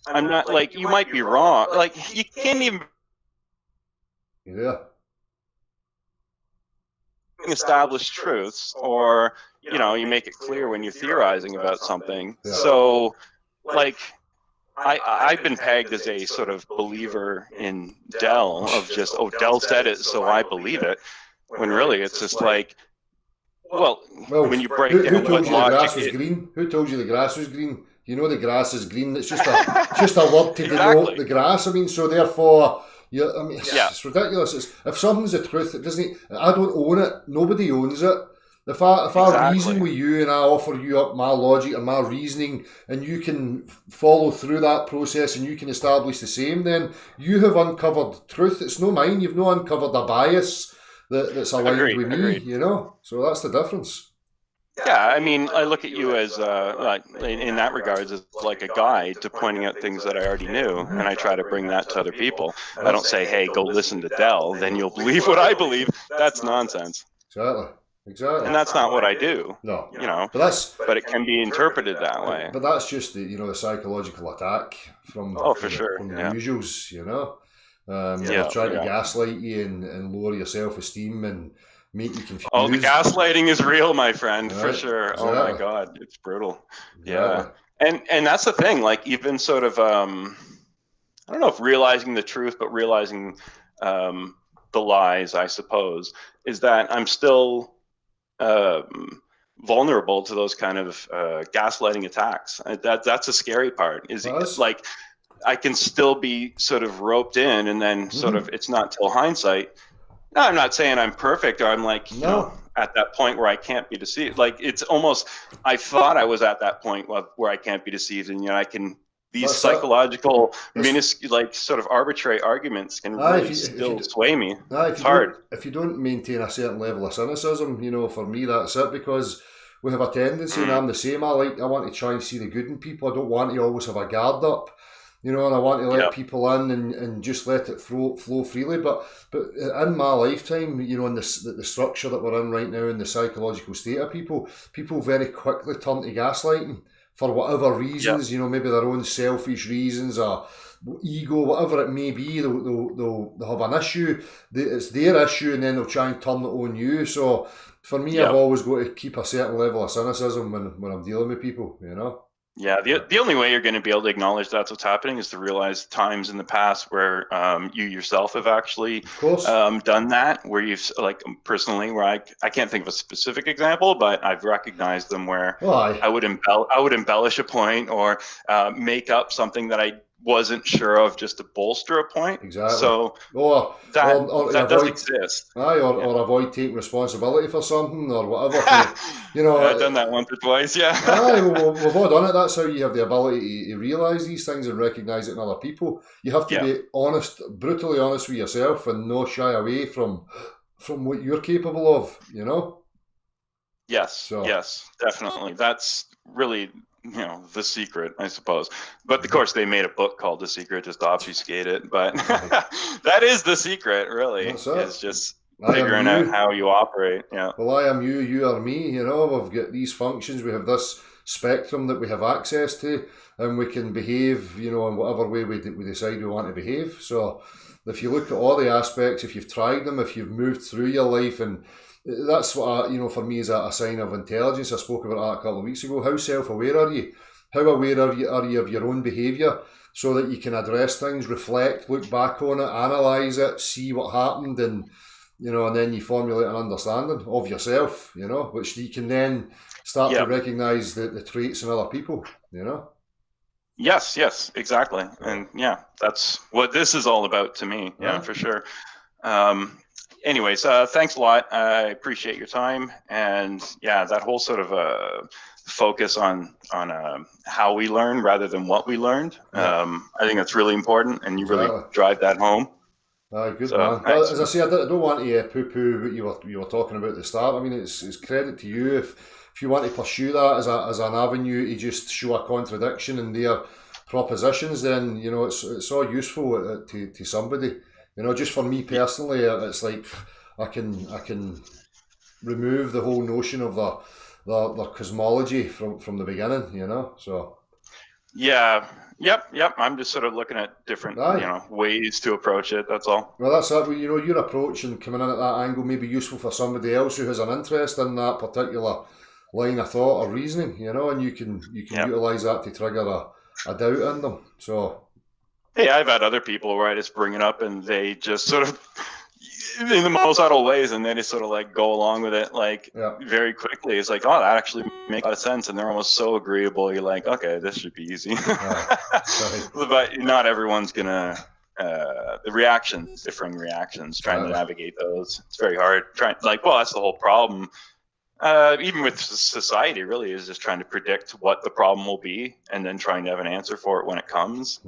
I'm not, like, you might be wrong. Like, you can't even establish truths, or, you know, you make it clear when you're theorizing about something. So, like, I've been pegged as a sort of believer in Dell, of just, Dell said it, so I believe it. When really it's just like, well, when you break down, who told you the grass was green? Who told you the grass was green? You know the grass is green. It's just a word to denote the grass. I mean, so therefore, it's ridiculous. If something's the truth, it doesn't. I don't own it. Nobody owns it. If I reason with you and I offer you up my logic and my reasoning, and you can follow through that process and you can establish the same, then you have uncovered truth. It's no mine. You've not uncovered a bias that's aligned with me, you know? So that's the difference. Yeah, I mean, I look at you as, like, in that regards, as like a guide to pointing out things that I already knew, and I try to bring that to other people. I don't say, hey, go listen to Dell, then you'll believe what I believe. That's nonsense. Exactly. And that's not what I do. No. You know, but it can be interpreted that way. But that's just the psychological attack from the usuals, you know? They're trying to gaslight you and lower your self-esteem and make you confused. Oh, the gaslighting is real, my friend, for sure. Exactly. Oh my God, it's brutal. Yeah. And that's the thing, like, even sort of, I don't know if realizing the truth, but realizing the lies, I suppose, is that I'm still vulnerable to those kind of gaslighting attacks. That's a scary part, is like, I can still be sort of roped in, and then sort of, it's not till hindsight. No, I'm not saying I'm perfect, or I'm like, you know, at that point where I can't be deceived. Like, it's almost, I thought I was at that point where I can't be deceived, and, you know, I can, these psychological, like, sort of arbitrary arguments can really still sway me. It's hard. If you don't maintain a certain level of cynicism, you know, for me, that's it, because we have a tendency, and I'm the same, I want to try and see the good in people. I don't want to always have a guard up. You know, and I want to let people in and just let it flow freely. But in my lifetime, you know, in the structure that we're in right now, in the psychological state of people very quickly turn to gaslighting. for whatever reasons, you know, maybe their own selfish reasons or ego, whatever it may be, they'll have an issue. It's their issue, and then they'll try and turn it on you. So for me, I've always got to keep a certain level of cynicism when I'm dealing with people, you know. Yeah, the only way you're going to be able to acknowledge that's what's happening is to realize times in the past where you yourself have actually done that, where you've, like, personally, where I can't think of a specific example, but I've recognized them where I would embellish a point or make up something that I wasn't sure of just to bolster a point. Exactly. So that does exist. Or avoid taking responsibility for something or whatever. You know, I've done that once or twice. Yeah. We've all done it. That's how you have the ability to realise these things and recognise it in other people. You have to be honest, brutally honest with yourself, and not shy away from what you're capable of. You know. Yes. Yes, definitely. That's really, you know, the secret, I suppose. But of course, they made a book called The Secret just to obfuscate it. But that is the secret, really. It's just figuring out how you operate. Yeah. Well, I am you, you are me. You know, we've got these functions. We have this spectrum that we have access to, and we can behave, you know, in whatever way we decide we want to behave. So, if you look at all the aspects, if you've tried them, if you've moved through your life, and that's what, you know, for me is a sign of intelligence. I spoke about that a couple of weeks ago. How self-aware are you? How aware are you of your own behaviour, so that you can address things, reflect, look back on it, analyse it, see what happened, and, you know, and then you formulate an understanding of yourself, you know, which you can then start to recognise the traits in other people, you know. Yes, exactly. And that's what this is all about to me. Yeah, for sure. Anyways, thanks a lot. I appreciate your time, and that whole sort of focus on how we learn rather than what we learned. I think that's really important, and you really drive that home. Good, man. Well, as I say, I don't want to poo-poo what you were talking about at the start. I mean, it's credit to you if you want to pursue that as an avenue to just show a contradiction in their propositions. Then, you know, it's all useful to somebody. You know, just for me personally, it's like I can remove the whole notion of the cosmology from the beginning. You know, so Yep. I'm just sort of looking at different ways to approach it. That's all. Well, that's it. You know, your approach and coming in at that angle may be useful for somebody else who has an interest in that particular line of thought or reasoning. You know, and you can utilise that to trigger a doubt in them. So. Hey, I've had other people where I just bring it up and they just sort of, in the most subtle ways, and they just sort of like go along with it very quickly. It's like, oh, that actually makes a lot of sense, and they're almost so agreeable. You're like, okay, this should be easy. But not everyone's gonna. The reactions, differing reactions, trying to navigate those. It's very hard. That's the whole problem. Even with society, really, is just trying to predict what the problem will be, and then trying to have an answer for it when it comes.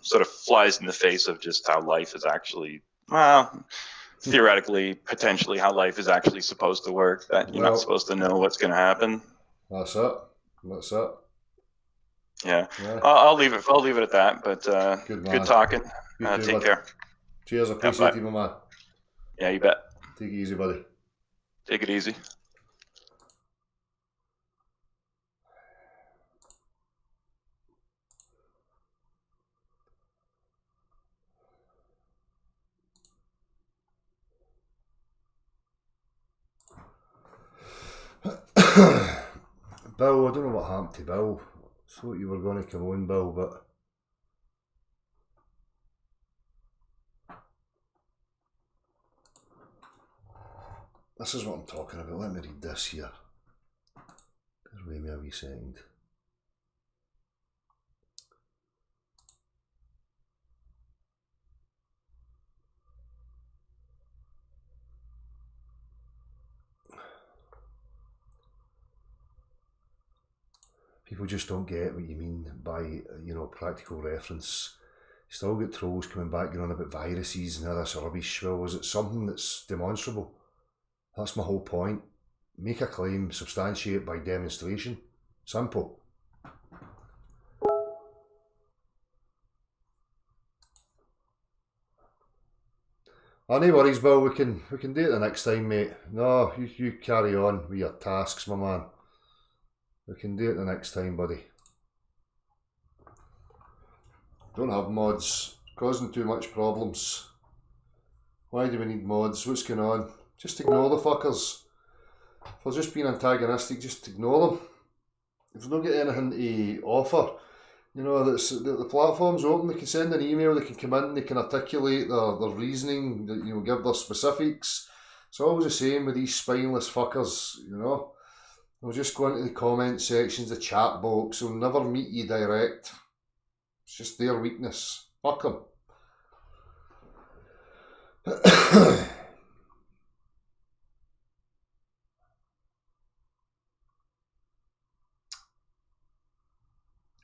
Sort of flies in the face of just how life is actually, theoretically, potentially how life is actually supposed to work, that you're not supposed to know what's going to happen. That's it. Yeah. I'll leave it at that, but good talking. Take care. Cheers. Appreciate you, my man. Yeah, you bet. Take it easy, buddy. Take it easy. Bill, I don't know what happened to Bill. I thought you were going to come on, Bill, but this is what I'm talking about. Let me read this here. Bear with me a wee second. People just don't get what you mean by, you know, practical reference. You still get trolls coming back going on about viruses and all this rubbish. Well, is it something that's demonstrable? That's my whole point. Make a claim, substantiate by demonstration. Simple. Oh, no worries, Bill. We can do it the next time, mate. No, you carry on with your tasks, my man. We can do it the next time, buddy. Don't have mods. Causing too much problems. Why do we need mods? What's going on? Just ignore the fuckers. If they're just being antagonistic, just ignore them. If they don't get anything to offer, you know, the platform's open. They can send an email, they can come in, they can articulate their reasoning, you know, give their specifics. It's always the same with these spineless fuckers, you know. They'll just go into the comment sections, the chat box. They'll never meet you direct. It's just their weakness. Fuck them.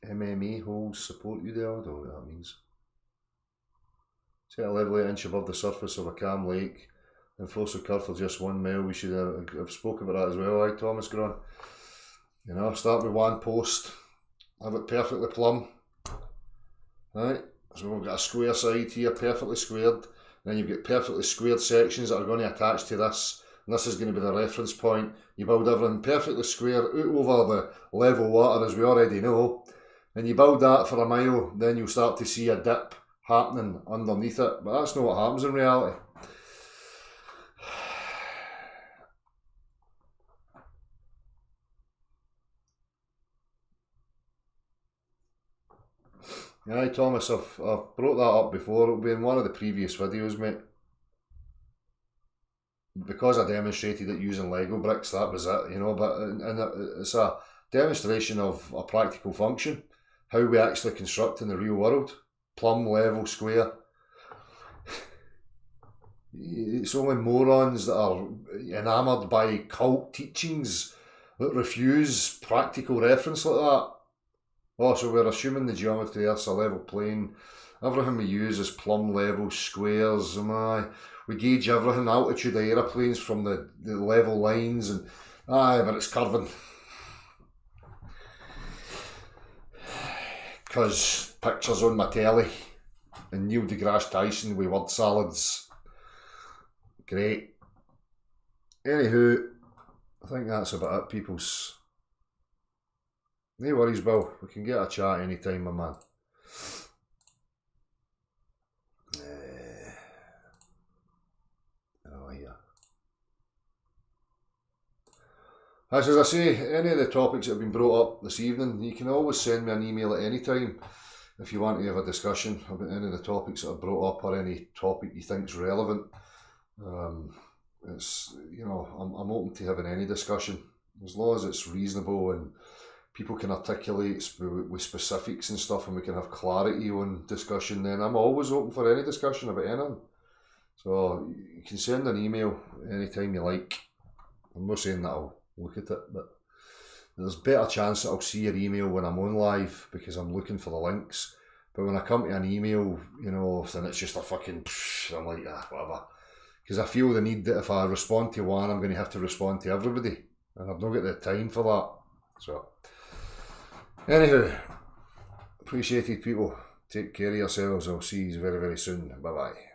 MMA holes support you there. I don't know what that means. Set a level 8 inch above the surface of a calm lake and force occur for just 1 mile. We should have spoken about that as well. Aye, Thomas Gron. You know, start with one post, have it perfectly plumb. Right, so we've got a square side here, perfectly squared. Then you've got perfectly squared sections that are going to attach to this. And this is going to be the reference point. You build everything perfectly square out over the level water, as we already know. And you build that for a mile, then you'll start to see a dip happening underneath it. But that's not what happens in reality. Aye, Thomas, I've brought that up before. It'll be in one of the previous videos, mate. Because I demonstrated it using Lego bricks, that was it, you know. But it's a demonstration of a practical function. How we actually construct in the real world. Plumb, level, square. It's only morons that are enamoured by cult teachings that refuse practical reference like that. Oh, so we're assuming the geometry is a level plane. Everything we use is plumb, level, squares. We gauge everything, altitude of aeroplanes from the level lines, and but it's curving. Because pictures on my telly and Neil deGrasse Tyson with word salads. Great. Anywho, I think that's about it, peoples. No worries, Bill. We can get a chat anytime, my man. Oh, yeah. As I say, any of the topics that have been brought up this evening, you can always send me an email at any time if you want to have a discussion about any of the topics that are brought up or any topic you think is relevant. It's, you know, I'm open to having any discussion as long as it's reasonable and people can articulate with specifics and stuff, and we can have clarity on discussion. Then I'm always open for any discussion about anything. So you can send an email anytime you like. I'm not saying that I'll look at it, but there's a better chance that I'll see your email when I'm on live because I'm looking for the links. But when I come to an email, you know, then it's just a fucking, I'm like, whatever. Because I feel the need that if I respond to one, I'm going to have to respond to everybody. And I've not got the time for that. So, anywho, appreciated people. Take care of yourselves. I'll see you very, very soon. Bye-bye.